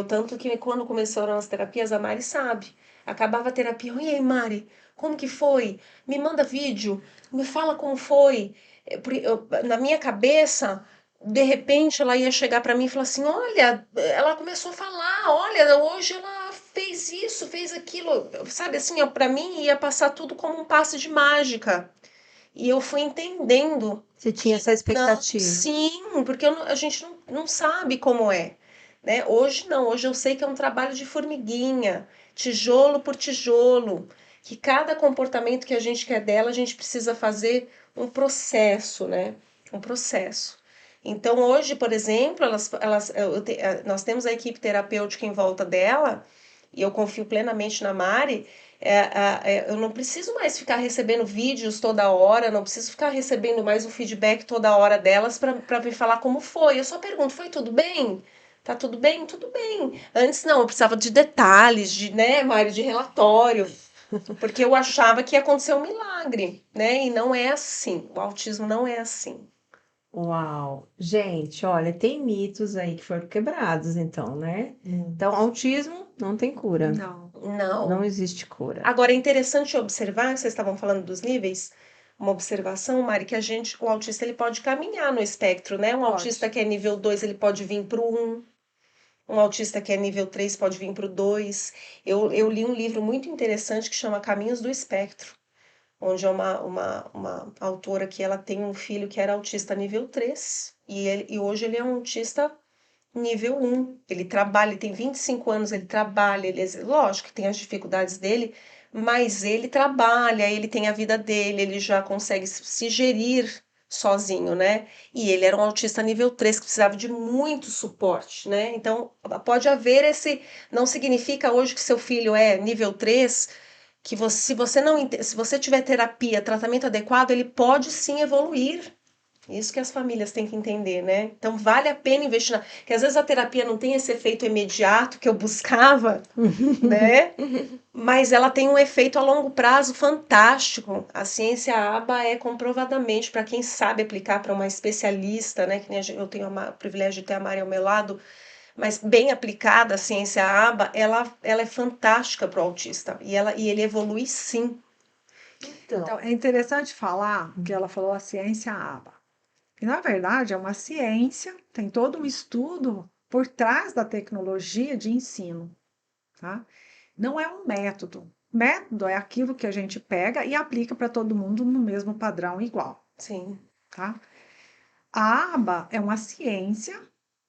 Tanto que quando começaram as terapias, a Mari sabe. Acabava a terapia, e aí, Mari, como que foi? Me manda vídeo, me fala como foi. Na minha cabeça, de repente, ela ia chegar para mim e falar assim: olha, ela começou a falar, olha, hoje ela fez isso, fez aquilo. Sabe assim, para mim ia passar tudo como um passe de mágica. E eu fui entendendo. Você tinha essa Não, expectativa. sim, porque a gente não sabe como é, né? Hoje não, hoje eu sei que é um trabalho de formiguinha, tijolo por tijolo, que cada comportamento que a gente quer dela, a gente precisa fazer um processo, né? Um processo. Então, hoje, por exemplo, nós temos a equipe terapêutica em volta dela, e eu confio plenamente na Mari. Eu não preciso mais ficar recebendo vídeos toda hora, não preciso ficar recebendo mais o feedback toda hora delas para vir falar como foi. Eu só pergunto, foi tudo bem? Tá tudo bem? Tudo bem. Antes não, eu precisava de detalhes, né, Mari, de relatório, porque eu achava que ia acontecer um milagre, né? E não é assim. O autismo não é assim. Uau! Gente, olha, tem mitos aí que foram quebrados, então, né? Então, autismo não tem cura. Não. Não existe cura. Agora, é interessante observar, vocês estavam falando dos níveis, uma observação, Mari, que o autista ele pode caminhar no espectro, né? Um Pode. autista que é nível 2 ele pode vir para o 1. Um autista que é nível 3 pode vir para o 2. Eu li um livro muito interessante que chama Caminhos do Espectro, onde é uma autora que ela tem um filho que era autista nível 3 e hoje ele é um autista nível 1. Ele trabalha, ele tem 25 anos, ele trabalha, lógico que tem as dificuldades dele, mas ele trabalha, ele tem a vida dele, ele já consegue se gerir sozinho, né? E ele era um autista nível 3 que precisava de muito suporte, né? Então, pode haver não significa hoje que seu filho é nível 3 que você, se você tiver terapia, tratamento adequado, ele pode sim evoluir. Isso que as famílias têm que entender, né? Então vale a pena investir porque às vezes a terapia não tem esse efeito imediato que eu buscava, né? Mas ela tem um efeito a longo prazo fantástico. A ciência ABA é comprovadamente, para quem sabe aplicar para uma especialista, né? Que nem eu tenho o privilégio de ter a Mari ao meu lado, mas bem aplicada a ciência ABA, ela é fantástica para o autista. E ele evolui sim. Então, é interessante falar que ela falou a ciência ABA. E, na verdade, é uma ciência, tem todo um estudo por trás da tecnologia de ensino, tá? Não é um método. Método é aquilo que a gente pega e aplica para todo mundo no mesmo padrão igual, Sim. tá? A aba é uma ciência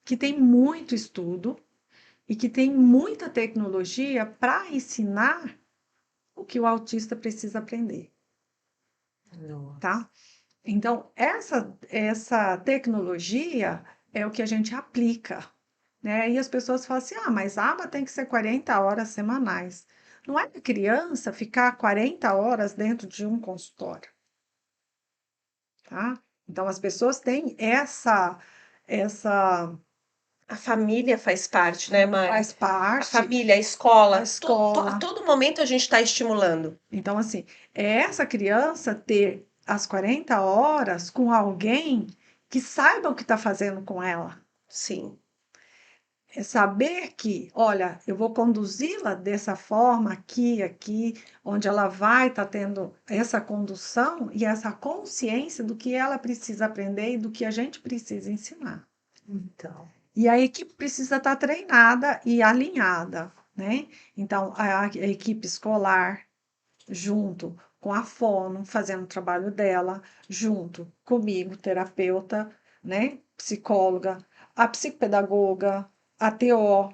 que tem muito estudo e que tem muita tecnologia para ensinar o que o autista precisa aprender, tá? Então, essa tecnologia é o que a gente aplica, né? E as pessoas falam assim: ah, mas a aba tem que ser 40 horas semanais. Não é para criança ficar 40 horas dentro de um consultório, tá? Então, as pessoas têm essa A família faz parte, né, Mari? faz A parte, família, a escola, a escola. a todo momento a gente está estimulando. Então, assim, é essa criança ter as 40 horas com alguém que saiba o que está fazendo com ela. Sim, É saber que, olha, eu vou conduzi-la dessa forma aqui, onde ela vai estar tendo essa condução e essa consciência do que ela precisa aprender e do que a gente precisa ensinar. Então, E a equipe precisa estar treinada e alinhada, né? Então, a equipe escolar, junto com a fono, fazendo o trabalho dela, junto comigo, terapeuta, né? Psicóloga, a psicopedagoga, a TO,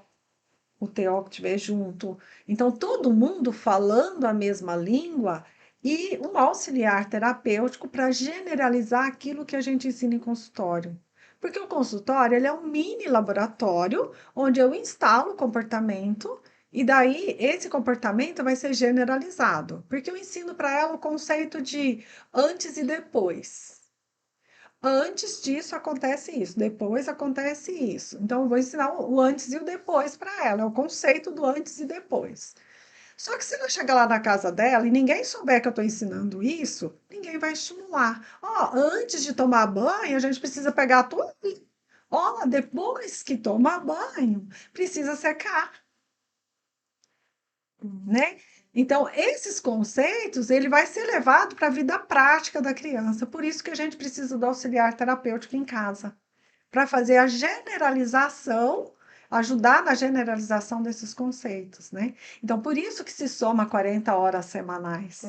o TO que estiver junto. Então, todo mundo falando a mesma língua e um auxiliar terapêutico para generalizar aquilo que a gente ensina em consultório. Porque o consultório ele é um mini laboratório onde eu instalo o comportamento e daí esse comportamento vai ser generalizado. Porque eu ensino para ela o conceito de antes e depois. Antes disso acontece isso, depois acontece isso. Então, eu vou ensinar o antes e o depois para ela, é o conceito do antes e depois. Só que se ela chegar lá na casa dela e ninguém souber que eu estou ensinando isso, ninguém vai estimular. Ó, antes de tomar banho, a gente precisa pegar tudo. Ó, depois que tomar banho, precisa secar, né? Então, esses conceitos, ele vai ser levado para a vida prática da criança. Por isso que a gente precisa do auxiliar terapêutico em casa, para fazer a generalização, ajudar na generalização desses conceitos, né? Então, por isso que se soma 40 horas semanais,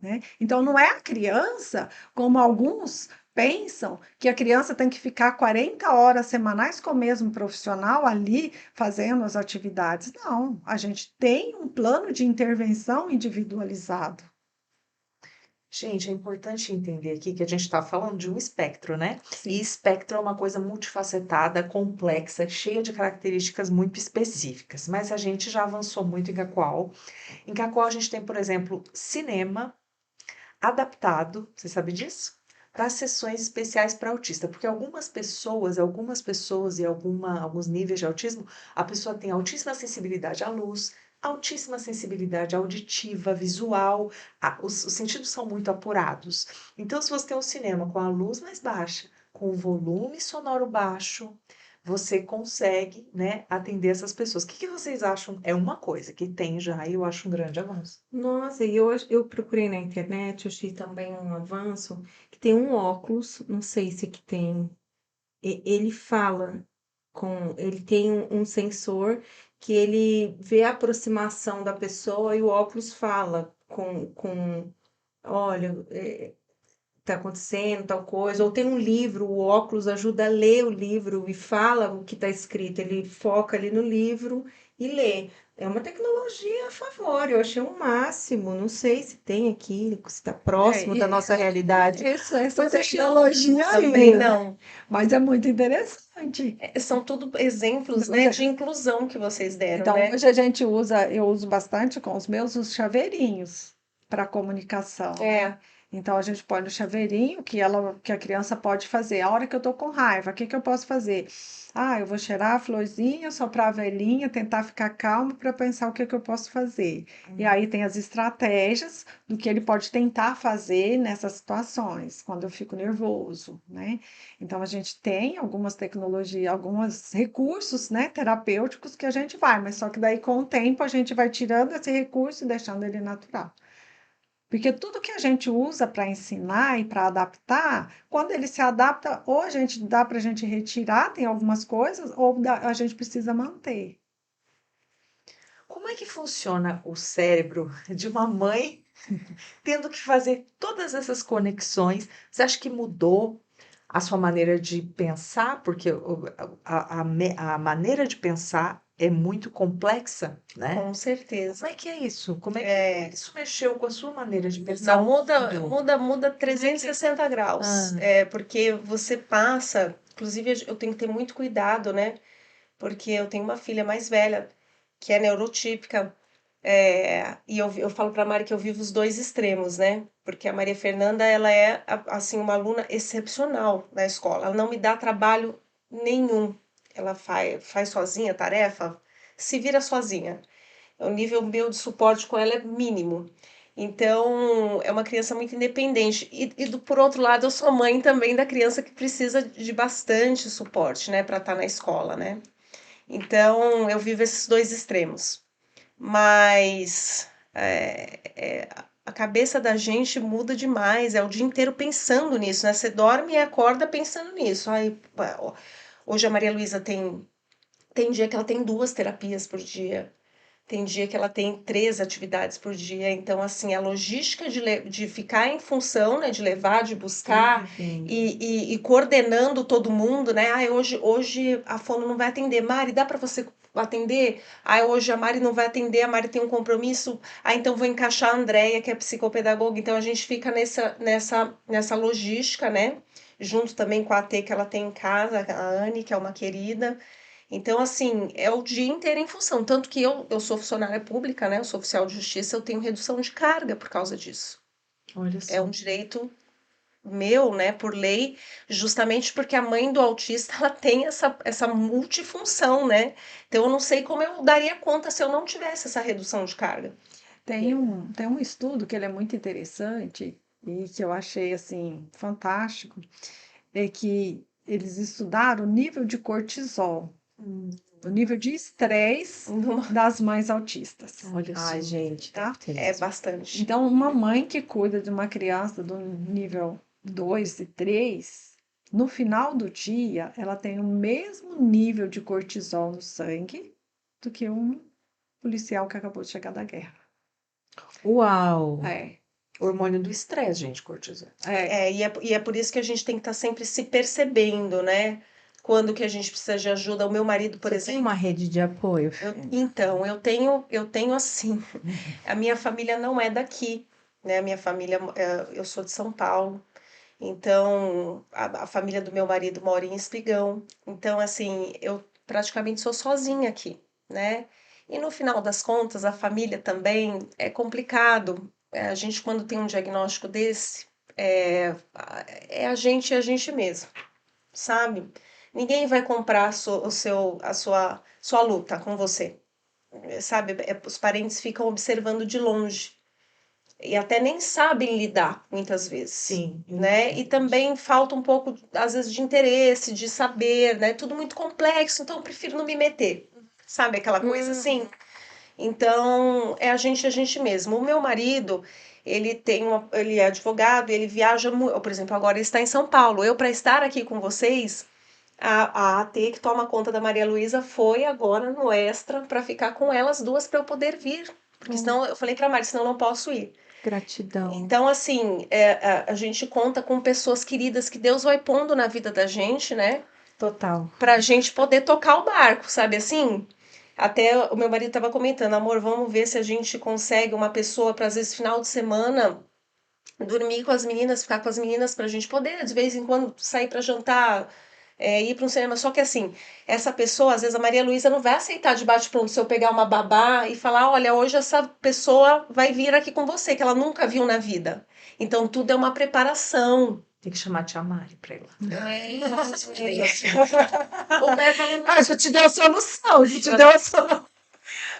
né? Então, não é a criança, como alguns pensam, que a criança tem que ficar 40 horas semanais com o mesmo profissional ali fazendo as atividades. Não, a gente tem um plano de intervenção individualizado. gente, é importante entender aqui que a gente está falando de um espectro, né? Sim. E espectro é uma coisa multifacetada, complexa, cheia de características muito específicas. Mas a gente já avançou muito em Cacoal. Em Cacoal a gente tem, por exemplo, cinema adaptado, você sabe disso? Para sessões especiais para autista, porque algumas pessoas e alguns níveis de autismo, a pessoa tem altíssima sensibilidade à luz, altíssima sensibilidade auditiva, visual, os sentidos são muito apurados. Então, se você tem um cinema com a luz mais baixa, com o volume sonoro baixo, você consegue, né, atender essas pessoas. O que vocês acham? É uma coisa que tem já e eu acho um grande avanço. Nossa, e eu procurei na internet, eu achei também um avanço, que tem um óculos, não sei se que tem, ele fala ele tem um sensor que ele vê a aproximação da pessoa e o óculos fala olha, tá acontecendo tal coisa, ou tem um livro, o óculos ajuda a ler o livro e fala o que está escrito, ele foca ali no livro e lê. É uma tecnologia a favor, eu achei um máximo. Não sei se tem aqui, se está próximo da nossa realidade. Essa Mas achei tecnologia Também ainda, não. mas é muito interessante. São tudo exemplos, Mas né, de inclusão que vocês deram, Então, né? hoje eu uso bastante com os meus os chaveirinhos para comunicação. É, Então, a gente põe no chaveirinho que a criança pode fazer. A hora que eu tô com raiva, o que que eu posso fazer? Ah, eu vou cheirar a florzinha, soprar a velhinha, tentar ficar calmo para pensar o que que eu posso fazer. E aí tem as estratégias do que ele pode tentar fazer nessas situações, quando eu fico nervoso, né? Então, a gente tem algumas tecnologias, alguns recursos, né, terapêuticos que a gente vai, mas só que daí com o tempo a gente vai tirando esse recurso e deixando ele natural. Porque tudo que a gente usa para ensinar e para adaptar, quando ele se adapta, ou a gente dá para a gente retirar, tem algumas coisas, a gente precisa manter. Como é que funciona o cérebro de uma mãe tendo que fazer todas essas conexões? Você acha que mudou a sua maneira de pensar? Porque a maneira de pensar é muito complexa, né? com certeza. Como é que é isso? Como é que É, isso mexeu com a sua maneira de pensar? não, muda, Mudou. muda 360 graus. Ah, É, porque você passa, inclusive eu tenho que ter muito cuidado, né? Porque eu tenho uma filha mais velha que é neurotípica. E eu falo para a Mari que eu vivo os dois extremos, né? Porque a Maria Fernanda, ela é, assim, uma aluna excepcional na escola. Ela não me dá trabalho nenhum. Ela faz sozinha a tarefa, se vira sozinha. O nível meu de suporte com ela é mínimo. Então, é uma criança muito independente. Por outro lado, eu sou mãe também da criança que precisa de bastante suporte, né, para estar na escola, né? Então, eu vivo esses dois extremos. Mas a cabeça da gente muda demais, é o dia inteiro pensando nisso, né? Você dorme e acorda pensando nisso. Ai, hoje a Maria Luísa tem dia que ela tem 2 terapias por dia. Tem dia que ela tem 3 atividades por dia. Então, assim, a logística de ficar em função, né? De levar, de buscar Sim. e coordenando todo mundo, né? Ah, hoje a Fono não vai atender. Mari, dá para você atender? Ah, hoje a Mari não vai atender, a Mari tem um compromisso. Ah, então vou encaixar a Andrea, que é psicopedagoga. Então, a gente fica nessa logística, né? Junto também com a AT que ela tem em casa, a Anne, que é uma querida. Então, assim, é o dia inteiro em função. Tanto que eu sou funcionária pública, né? Eu sou oficial de justiça, eu tenho redução de carga por causa disso. olha É só. um direito meu, né, por lei, justamente porque a mãe do autista, ela tem essa multifunção, né? Então, eu não sei como eu daria conta se eu não tivesse essa redução de carga. Tem um estudo que ele é muito interessante e que eu achei assim fantástico, é que eles estudaram o nível de cortisol, Hum, o nível de estresse das mães autistas, olha Ai, só. gente, tá? É bastante. Então, uma mãe que cuida de uma criança do nível 2 e 3, no final do dia, ela tem o mesmo nível de cortisol no sangue do que um policial que acabou de chegar da guerra. Uau! É, Hormônio do estresse, gente, cortisol. E é por isso que a gente tem que estar sempre se percebendo, né? Quando que a gente precisa de ajuda. O meu marido, por Você exemplo. tem uma rede de apoio? Então, eu tenho assim, a minha família não é daqui, né? A minha família, eu sou de São Paulo, então a família do meu marido mora em Espigão. Então, assim, eu praticamente sou sozinha aqui, né? E no final das contas, a família também é complicado. A gente, quando tem um diagnóstico desse, é a gente mesmo, sabe? Ninguém vai comprar a sua luta com você, sabe? Os parentes ficam observando de longe e até nem sabem lidar muitas vezes, Sim, eu né? E entendo. também falta um pouco, às vezes, de interesse, de saber, né? Tudo muito complexo, então eu prefiro não me meter, sabe? Aquela coisa assim. Então, é a gente mesmo. O meu marido, ele é advogado, ele viaja muito, por exemplo, agora ele está em São Paulo. Eu, para estar aqui com vocês, A AT que toma conta da Maria Luísa foi agora no extra para ficar com elas duas para eu poder vir. Porque senão eu falei para a Mari, senão eu não posso ir. Gratidão. Então, assim, a gente conta com pessoas queridas que Deus vai pondo na vida da gente, né? Total. Pra gente poder tocar o barco, sabe assim? Até o meu marido estava comentando, amor, vamos ver se a gente consegue uma pessoa para às vezes final de semana dormir com as meninas, ficar com as meninas pra gente poder de vez em quando sair para jantar, ir para um cinema. Só que assim, essa pessoa, às vezes a Maria Luísa não vai aceitar de bate-pronto se eu pegar uma babá e falar, olha, hoje essa pessoa vai vir aqui com você, que ela nunca viu na vida. Então tudo é uma preparação. Tem que chamar a tia Mari pra ir lá. O Bé falou, Ah, já te deu a solução, já te deu a solução.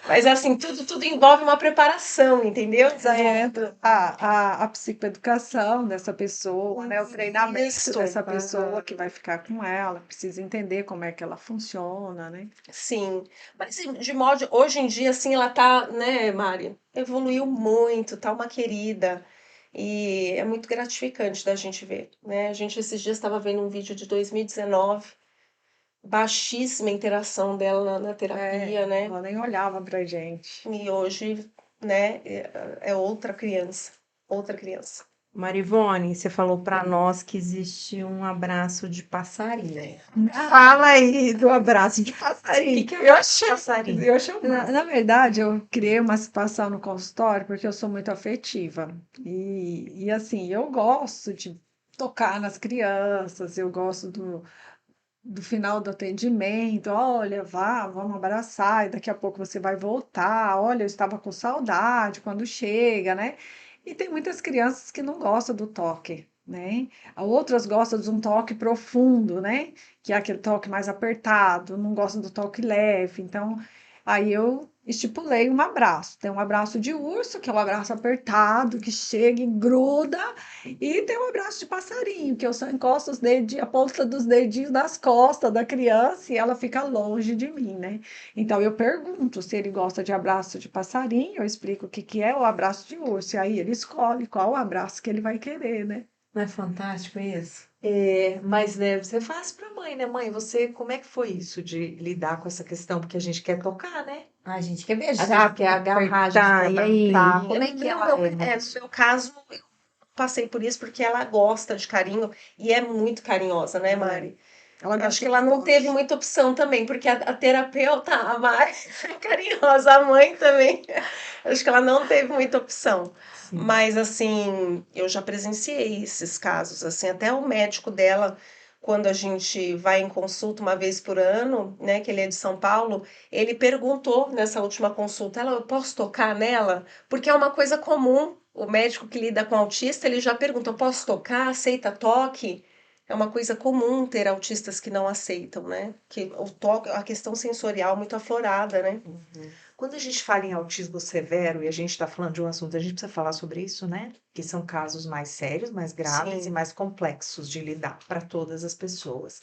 mas assim, tudo envolve uma preparação, entendeu? Aí entra a psicoeducação dessa pessoa, né? O treinamento Isso. dessa pessoa que vai ficar com ela, precisa entender como é que ela funciona, né? Sim, mas de modo, hoje em dia, assim, ela tá, né, Mari, evoluiu muito, tá uma querida, e é muito gratificante da gente ver, né? A gente esses dias estava vendo um vídeo de 2019, baixíssima interação dela na terapia, né? Ela nem olhava pra gente. E hoje, né, é outra criança, outra criança. Marivone, você falou para nós que existe um abraço de passarinho. Fala aí do abraço de passarinho. Que é eu achei, passarinho? eu achei Na verdade, eu criei uma situação no consultório porque eu sou muito afetiva. E assim, eu gosto de tocar nas crianças, eu gosto do final do atendimento. Olha, vamos abraçar, e daqui a pouco você vai voltar. Olha, eu estava com saudade quando chega, né? E tem muitas crianças que não gostam do toque, né? Outras gostam de um toque profundo, né? Que é aquele toque mais apertado, não gostam do toque leve. Então, aí eu estipulei um abraço. Tem um abraço de urso, que é um abraço apertado, que chega e gruda, e tem um abraço de passarinho, que eu só encosto os dedinhos, a ponta dos dedinhos das costas da criança e ela fica longe de mim, né? Então eu pergunto se ele gosta de abraço de passarinho, eu explico o que que é o abraço de urso, e aí ele escolhe qual abraço que ele vai querer, né? Não é fantástico isso? É, mas deve ser fácil pra mãe, né, mãe? Você, como é que foi isso de lidar com essa questão? Porque a gente quer tocar, né? A gente quer A beijar, gente quer agarrar, a gente apertar, quer e aí? abraçar. Como é que No ela meu, é? no meu caso, eu passei por isso porque ela gosta de carinho e é muito carinhosa, né, Mari? Ela Eu gosta acho que de ela não toque. teve muita opção também, porque a terapeuta, a Mari, é carinhosa, a mãe também. Acho que ela não teve muita opção. Mas, assim, eu já presenciei esses casos, assim, até o médico dela, quando a gente vai em consulta uma vez por ano, né, que ele é de São Paulo, ele perguntou nessa última consulta, ela, eu posso tocar nela? Porque é uma coisa comum, o médico que lida com autista, ele já pergunta, eu posso tocar? Aceita toque? É uma coisa comum ter autistas que não aceitam, né? Que o toque, a questão sensorial muito aflorada, né? Quando a gente fala em autismo severo e a gente está falando de um assunto, a gente precisa falar sobre isso, né? Que são casos mais sérios, mais graves Sim. e mais complexos de lidar para todas as pessoas.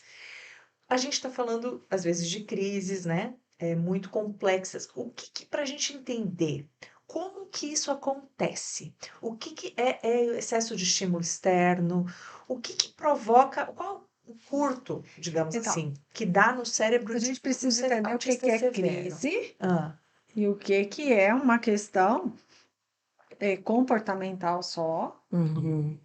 A gente está falando, às vezes, de crises, né? Muito complexas. O que, para a gente entender como que isso acontece? O que é excesso de estímulo externo? O que provoca, qual o curto, digamos Então, assim, que dá no cérebro a de gente um precisa entender o que autista que é severo? crise Ah, e o que é uma questão comportamental só, Uhum.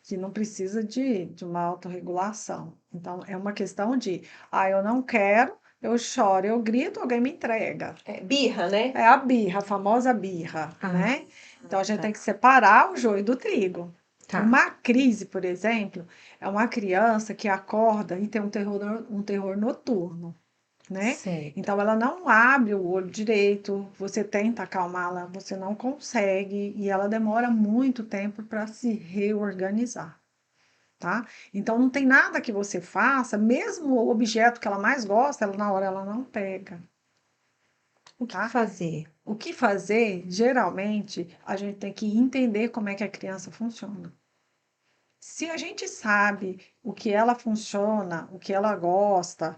que não precisa de uma autorregulação. Então, é uma questão de, eu não quero, eu choro, eu grito, alguém me entrega. É birra, né? É a birra, a famosa birra, Ah, né? Então, a gente tá. tem que separar o joio do trigo. Tá. Uma crise, por exemplo, é uma criança que acorda e tem um terror noturno, né? Certo. Então, ela não abre o olho direito, você tenta acalmá-la, você não consegue, e ela demora muito tempo para se reorganizar, tá? Então, não tem nada que você faça, mesmo o objeto que ela mais gosta, na hora ela não pega, O que tá? fazer? O que fazer? Geralmente, a gente tem que entender como é que a criança funciona. Se a gente sabe o que ela funciona, o que ela gosta,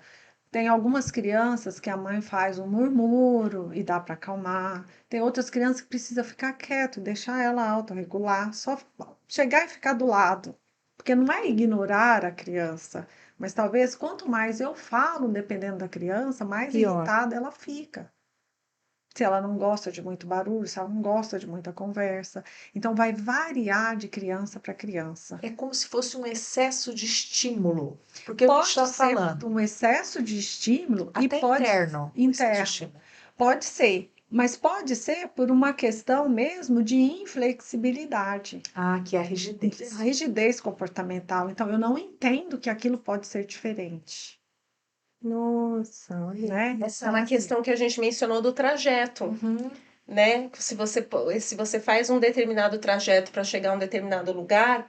tem algumas crianças que a mãe faz um murmúrio e dá para acalmar. Tem outras crianças que precisa ficar quieto, deixar ela autorregular, só chegar e ficar do lado. Porque não é ignorar a criança, Mas talvez quanto mais eu falo, dependendo da criança, mais Pior. irritada ela fica. Se ela não gosta de muito barulho, se ela não gosta de muita conversa. Então, vai variar de criança para criança. É como se fosse um excesso de estímulo. Porque o que a gente Pode está ser falando? um excesso de estímulo e Até pode interno. interno. excesso de estímulo. Pode ser, mas pode ser por uma questão mesmo de inflexibilidade, Ah, que é a rigidez. a rigidez comportamental. Então, eu não entendo que aquilo pode ser diferente, Nossa, olha. né? Essa É uma questão que a gente mencionou do trajeto, Uhum. né? Se você faz um determinado trajeto para chegar a um determinado lugar,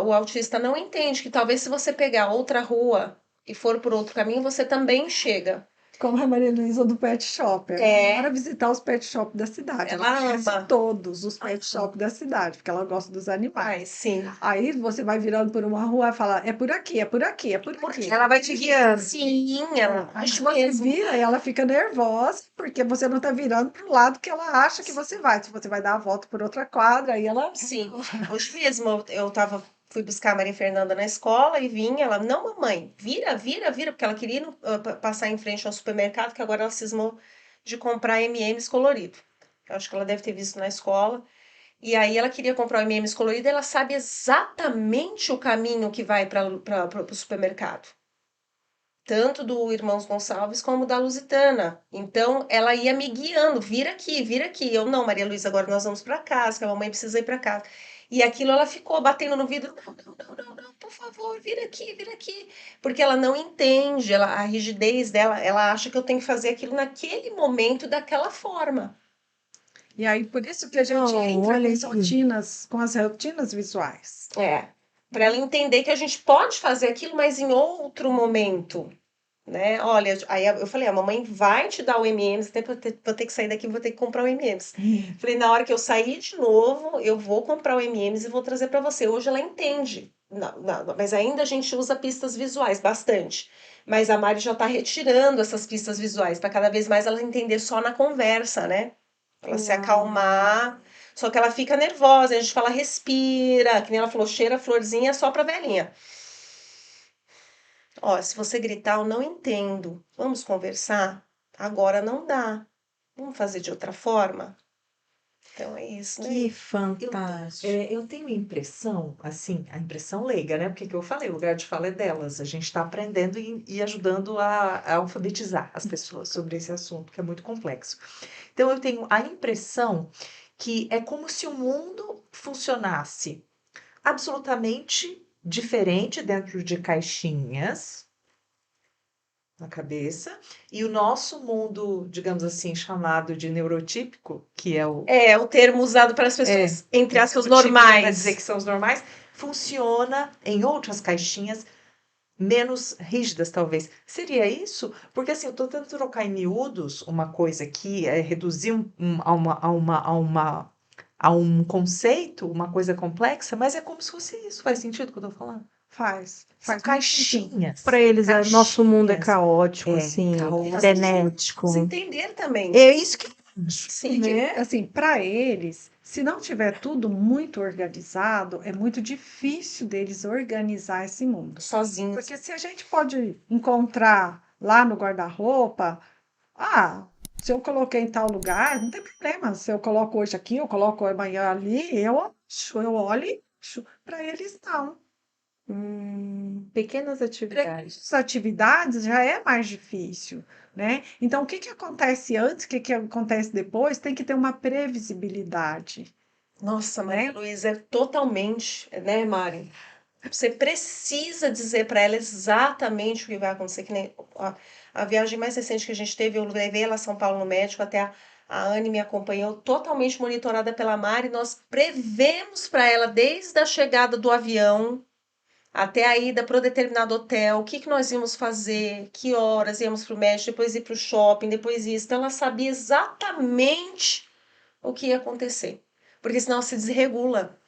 o autista não entende que talvez se você pegar outra rua e for por outro caminho, você também chega. Como a Maria Luísa do Pet Shop. Ela adora visitar os pet shop da cidade. Ela Ela conhece ama. todos os pet shop da cidade, porque ela gosta dos animais. Ai, sim. Aí você vai virando por uma rua e fala, é por aqui, é por aqui, é por aqui. Ela vai te guiando. Sim, ela Aí acho você mesmo. vira e ela fica nervosa, porque você não está virando para o lado que ela acha que você vai. Se você vai dar a volta por outra quadra, aí ela... Sim, hoje mesmo fui buscar a Maria Fernanda na escola e vim, ela, não, mamãe, vira, porque ela queria passar em frente ao supermercado, que agora ela cismou de comprar M&M's colorido. Eu acho que ela deve ter visto na escola. E aí ela queria comprar o M&M's colorido, ela sabe exatamente o caminho que vai para o supermercado. Tanto do Irmãos Gonçalves como da Lusitana. Então, ela ia me guiando, vira aqui, vira aqui. Eu, não, Maria Luísa, agora nós vamos para casa, que a mamãe precisa ir para casa. E aquilo ela ficou batendo no vidro, não, por favor, vira aqui, vira aqui. Porque ela não entende, a rigidez dela, ela acha que eu tenho que fazer aquilo naquele momento, daquela forma. E aí, por isso que a gente Não, entra olha com as rotinas visuais. Para ela entender que a gente pode fazer aquilo, mas em outro momento. Né? Olha, aí eu falei, a mamãe vai te dar o M&M's, até vou ter que sair daqui, vou ter que comprar o M&M's. Falei, na hora que eu sair de novo, eu vou comprar o M&M's e vou trazer para você. Hoje ela entende, não, mas ainda a gente usa pistas visuais, bastante. Mas a Mari já tá retirando essas pistas visuais, para cada vez mais ela entender só na conversa, né? Ela se acalmar, só que ela fica nervosa, a gente fala, respira, que nem ela falou, cheira a florzinha só pra velhinha. Ó, se você gritar, eu não entendo. Vamos conversar? Agora não dá. Vamos fazer de outra forma? Então é isso, né? Que fantástico. Eu tenho a impressão, assim, a impressão leiga, né? Porque que eu falei, o lugar de fala é delas. A gente está aprendendo e ajudando a alfabetizar as pessoas sobre esse assunto, que é muito complexo. Então, eu tenho a impressão que é como se o mundo funcionasse absolutamente diferente dentro de caixinhas na cabeça, e o nosso mundo, digamos assim, chamado de neurotípico, que é o É o termo usado para as pessoas, entre aspas, neurotípico para normais. dizer que são os normais, funciona em outras caixinhas menos rígidas, talvez. Seria isso? Porque assim, eu estou tentando trocar em miúdos uma coisa aqui, reduzir a um conceito, uma coisa complexa, mas é como se fosse isso. Faz sentido o que eu estou falando? Faz São muito sentido. caixinhas. Para eles, nosso mundo é Caixinhas. caótico, É, assim, caótico. frenético. Se entender também. É isso que eu acho, Sim. né? Assim, para eles, se não tiver tudo muito organizado, é muito difícil deles organizar esse mundo. Sozinhos. Porque se a gente pode encontrar lá no guarda-roupa, se eu coloquei em tal lugar, não tem problema. Se eu coloco hoje aqui, eu coloco amanhã ali, eu olho e acho. Para eles, não. Pequenas Para atividades. essas atividades já é mais difícil, né? Então, o que acontece antes, o que acontece depois, tem que ter uma previsibilidade. Nossa, Né? Maria Luísa, é totalmente, né, Mari? Você precisa dizer para ela exatamente o que vai acontecer. Que nem a viagem mais recente que a gente teve, eu levei ela a São Paulo no médico, até a Anne me acompanhou, totalmente monitorada pela Mari. Nós prevemos para ela, desde a chegada do avião até a ida para o determinado hotel, o que nós íamos fazer, que horas íamos para o médico, depois ir para o shopping, depois isso. Então, ela sabia exatamente o que ia acontecer, porque senão ela se desregula.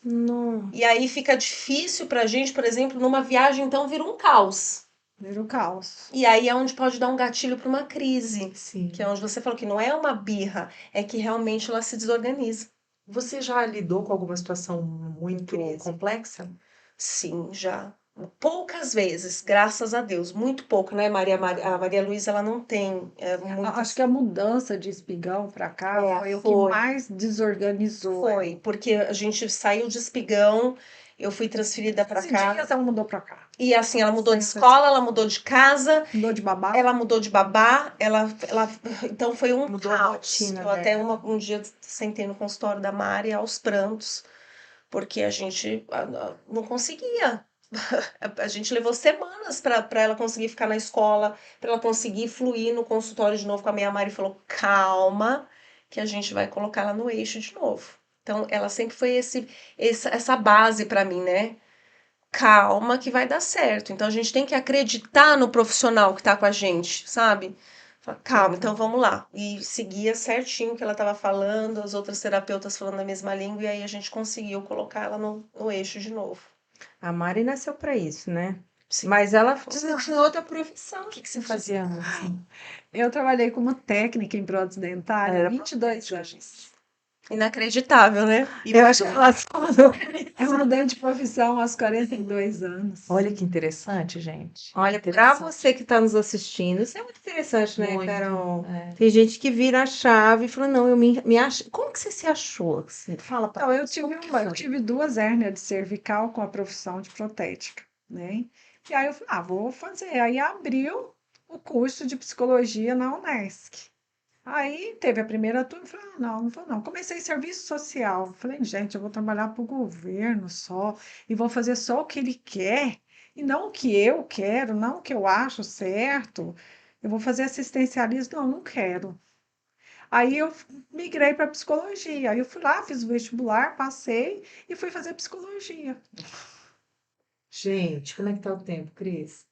Não. E aí fica difícil pra gente, por exemplo, numa viagem, então vira um caos. Vira o caos. E aí é onde pode dar um gatilho para uma crise, Sim. que é onde você falou que não é uma birra, é que realmente ela se desorganiza. Você já lidou com alguma situação muito Crise. complexa? Sim, já. poucas vezes, graças a Deus, muito pouco, né, Maria? A Maria Luísa, ela não tem Acho muitas. que a mudança de espigão para cá foi o que Foi. mais desorganizou ela. Foi, porque a gente saiu de Espigão, eu fui transferida para 15 cá. dias ela mudou para cá. E assim, ela mudou de Sem escola, ela mudou de casa, Mudou de babá. ela mudou de babá, então foi um Mudou a caos. rotina Eu até dela. um dia sentei no consultório da Mari aos prantos, porque a gente não conseguia. A gente levou semanas para ela conseguir ficar na escola, para ela conseguir fluir no consultório de novo com a minha Mari falou: calma, que a gente vai colocar ela no eixo de novo. Então, ela sempre foi essa base para mim, né? Calma que vai dar certo. Então a gente tem que acreditar no profissional que está com a gente, sabe? Fala, calma, então vamos lá. E seguia certinho o que ela estava falando, as outras terapeutas falando a mesma língua, e aí a gente conseguiu colocar ela no eixo de novo. A Mari nasceu para isso, né? Sim. Mas ela tinha outra profissão. O que você fazia antes? Eu trabalhei como técnica em prótese dentária há Era 22 anos. Inacreditável, né? Eu acho que ela Eu mudei de profissão aos 42 anos. Olha que interessante, gente. Olha, para Interessante. você que está nos assistindo, isso é muito interessante, né, Muito, Carol? é. Tem gente que vira a chave e fala, não, eu me acho. Como que você se achou? Você fala para Então, eu tive 2 hérnias de cervical com a profissão de protética, né? E aí eu falei, vou fazer. Aí abriu o curso de psicologia na Unesc. Aí teve a primeira turma, eu falei, não vou não. Comecei serviço social. Falei, gente, eu vou trabalhar para o governo só e vou fazer só o que ele quer e não o que eu quero, não o que eu acho certo. Eu vou fazer assistencialismo, não quero. Aí eu migrei para psicologia. Aí eu fui lá, fiz o vestibular, passei e fui fazer psicologia. Gente, como é que tá o tempo, Cris?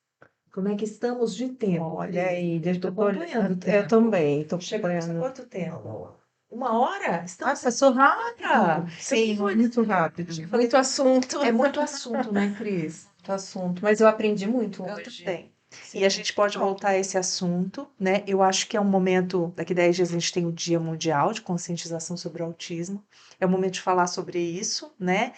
Como é que estamos de tempo? Olha aí, deixa eu tô tô olhando. acompanhando o Eu tempo. também, tô Chegamos a acompanhando. quanto tempo? 1 hora? Estamos Passou rápido. Sim, muito rápido. Muito assunto. É muito assunto, né, Cris? Muito assunto, mas eu aprendi muito Eu hoje. também. E a gente pode voltar a esse assunto, né? Eu acho que é um momento, daqui 10 dias a gente tem o Dia Mundial de Conscientização sobre o Autismo. É o momento de falar sobre isso, né?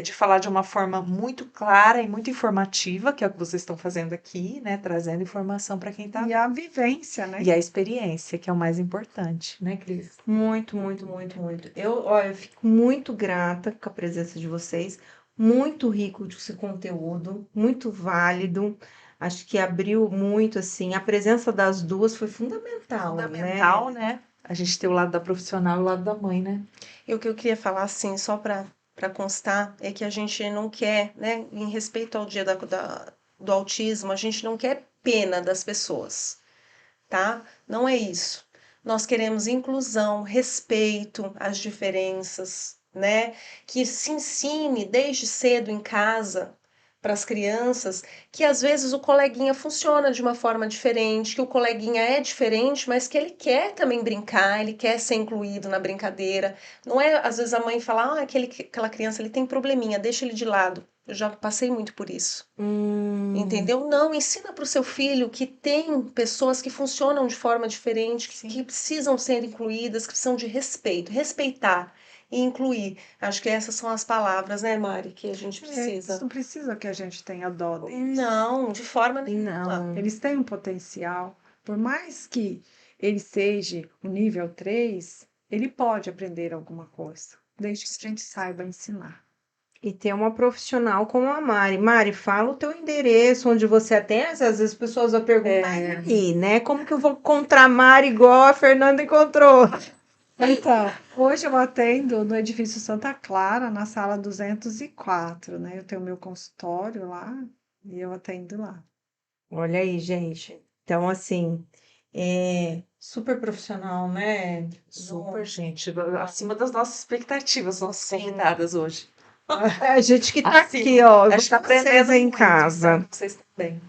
De falar de uma forma muito clara e muito informativa, que é o que vocês estão fazendo aqui, né? Trazendo informação para quem está. E a vivência, né? E a experiência, que é o mais importante, né, Cris? Muito, muito, muito, muito. Olha, eu fico muito grata com a presença de vocês. Muito rico esse conteúdo, muito válido. Acho que abriu muito, assim. A presença das duas foi fundamental, Fundamental, né? A gente tem o lado da profissional e o lado da mãe, né? E o que eu queria falar, assim, só para constar, é que a gente não quer, né, em respeito ao dia do autismo, a gente não quer pena das pessoas, tá? Não é isso. Nós queremos inclusão, respeito às diferenças, né? Que se ensine desde cedo em casa para as crianças que às vezes o coleguinha funciona de uma forma diferente, que o coleguinha é diferente, mas que ele quer também brincar, ele quer ser incluído na brincadeira. Não é, às vezes a mãe fala, aquela criança ele tem probleminha, deixa ele de lado. Eu já passei muito por isso. Entendeu? Não, ensina para o seu filho que tem pessoas que funcionam de forma diferente, que precisam ser incluídas, que precisam de respeito, respeitar e incluir. Acho que essas são as palavras, né, Mari, que a gente Eles precisa. não precisa que a gente tenha dó deles. Não, de forma nenhuma. Não. Eles têm um potencial. Por mais que ele seja o nível 3, ele pode aprender alguma coisa, desde que a gente saiba ensinar. E ter uma profissional como a Mari. Mari, fala o teu endereço, onde você atende. Às vezes as pessoas vão perguntar, e aí, né? Como que eu vou encontrar a Mari igual a Fernanda encontrou? Então, hoje eu atendo no edifício Santa Clara, na sala 204, né? Eu tenho meu consultório lá e eu atendo lá. Olha aí, gente. Então, assim, é super profissional, né? Super, gente. Acima das nossas expectativas, nossas convidadas hoje. A gente que tá Assim, aqui, ó. a gente tá vocês aprendendo em muito, casa. espero que vocês também.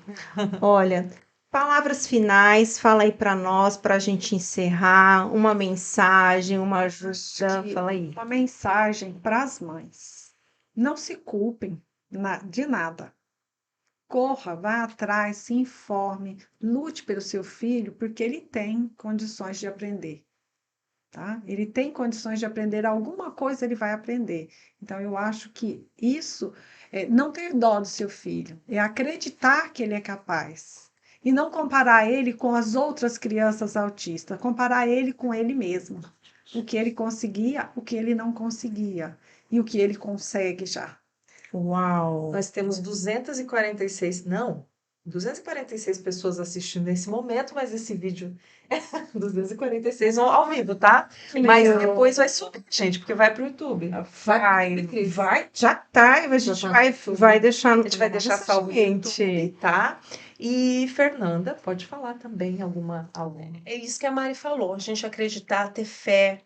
Olha, palavras finais, fala aí para nós, para a gente encerrar, uma mensagem, uma ajuda, Que fala aí. Uma mensagem para as mães. Não se culpem de nada. Corra, vá atrás, se informe, lute pelo seu filho, porque ele tem condições de aprender. tá? Ele tem condições de aprender alguma coisa, ele vai aprender. Então, eu acho que isso é não ter dó do seu filho, é acreditar que ele é capaz. E não comparar ele com as outras crianças autistas, comparar ele com ele mesmo. O que ele conseguia, o que ele não conseguia. E o que ele consegue já. Uau! Nós temos 246 pessoas assistindo nesse momento, mas esse vídeo é 246 ao vivo, tá? Mas legal. depois vai subir, gente, porque vai pro YouTube. Já tá, a gente vai deixar A gente vai deixar Nossa, salvo no gente. YouTube, tá? E Fernanda, pode falar também alguma. É isso que a Mari falou, a gente acreditar, ter fé,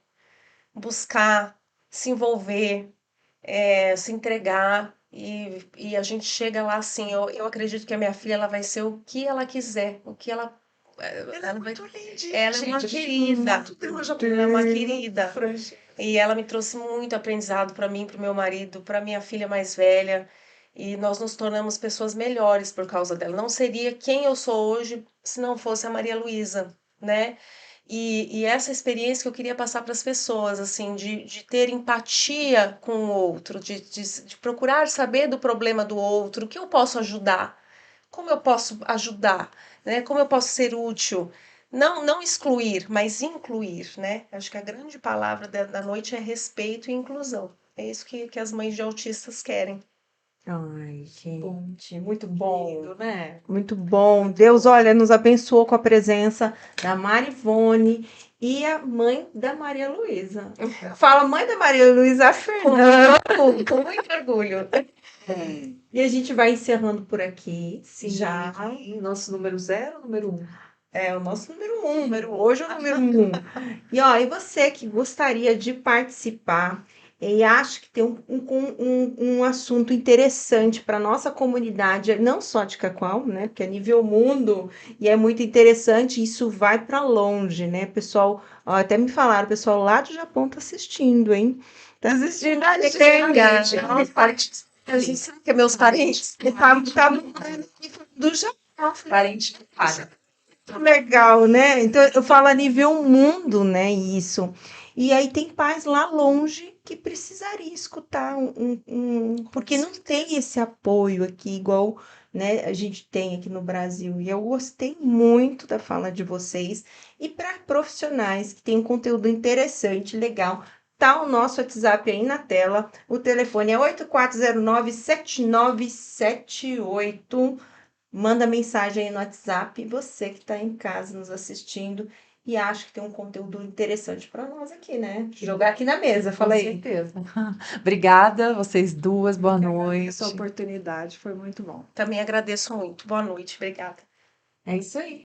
buscar, se envolver, se entregar e a gente chega lá assim, eu acredito que a minha filha ela vai ser o que ela quiser, o que ela vai, lindinha, ela é uma querida, ela é uma querida. E ela me trouxe muito aprendizado para mim, para o meu marido, para minha filha mais velha. E nós nos tornamos pessoas melhores por causa dela. Não seria quem eu sou hoje se não fosse a Maria Luísa, né? E essa experiência que eu queria passar para as pessoas, assim, de ter empatia com o outro, de procurar saber do problema do outro, o que eu posso ajudar, como eu posso ajudar, né? Como eu posso ser útil. Não excluir, mas incluir, né? Acho que a grande palavra da noite é respeito e inclusão. É isso que as mães de autistas querem. Ai, Bom, gente, muito bom. lindo, né? Muito bom. Deus, olha, nos abençoou com a presença da Marivone e a mãe da Maria Luísa. Fala, mãe da Maria Luísa, a Fernanda. Com muito orgulho. E a gente vai encerrando por aqui. Sim, Já. nosso número 0 ou número 1? É o nosso número 1. Hoje é o número 1. E, ó, e você que gostaria de participar e acha que tem um assunto interessante para nossa comunidade, não só de Cacoal, né? Porque é nível mundo e é muito interessante, isso vai para longe, né? Pessoal, ó, até me falaram, o pessoal lá do Japão tá assistindo, hein? Tá assistindo a gente. A gente sabe que é meus parentes. Tá do Japão. Parente do pai. Legal, né? Então eu falo a nível mundo, né? Isso. E aí tem pais lá longe que precisariam escutar porque não tem esse apoio aqui igual, né, a gente tem aqui no Brasil. E eu gostei muito da fala de vocês. E para profissionais que têm um conteúdo interessante, legal, tá o nosso WhatsApp aí na tela. O telefone é 8409-7978. Manda mensagem aí no WhatsApp, você que está em casa nos assistindo e acha que tem um conteúdo interessante para nós aqui, né? Jogar aqui na mesa, fala Com aí. certeza. Obrigada, vocês duas, boa Essa noite. oportunidade foi muito bom. Também agradeço muito. Boa noite. Obrigada. É isso aí.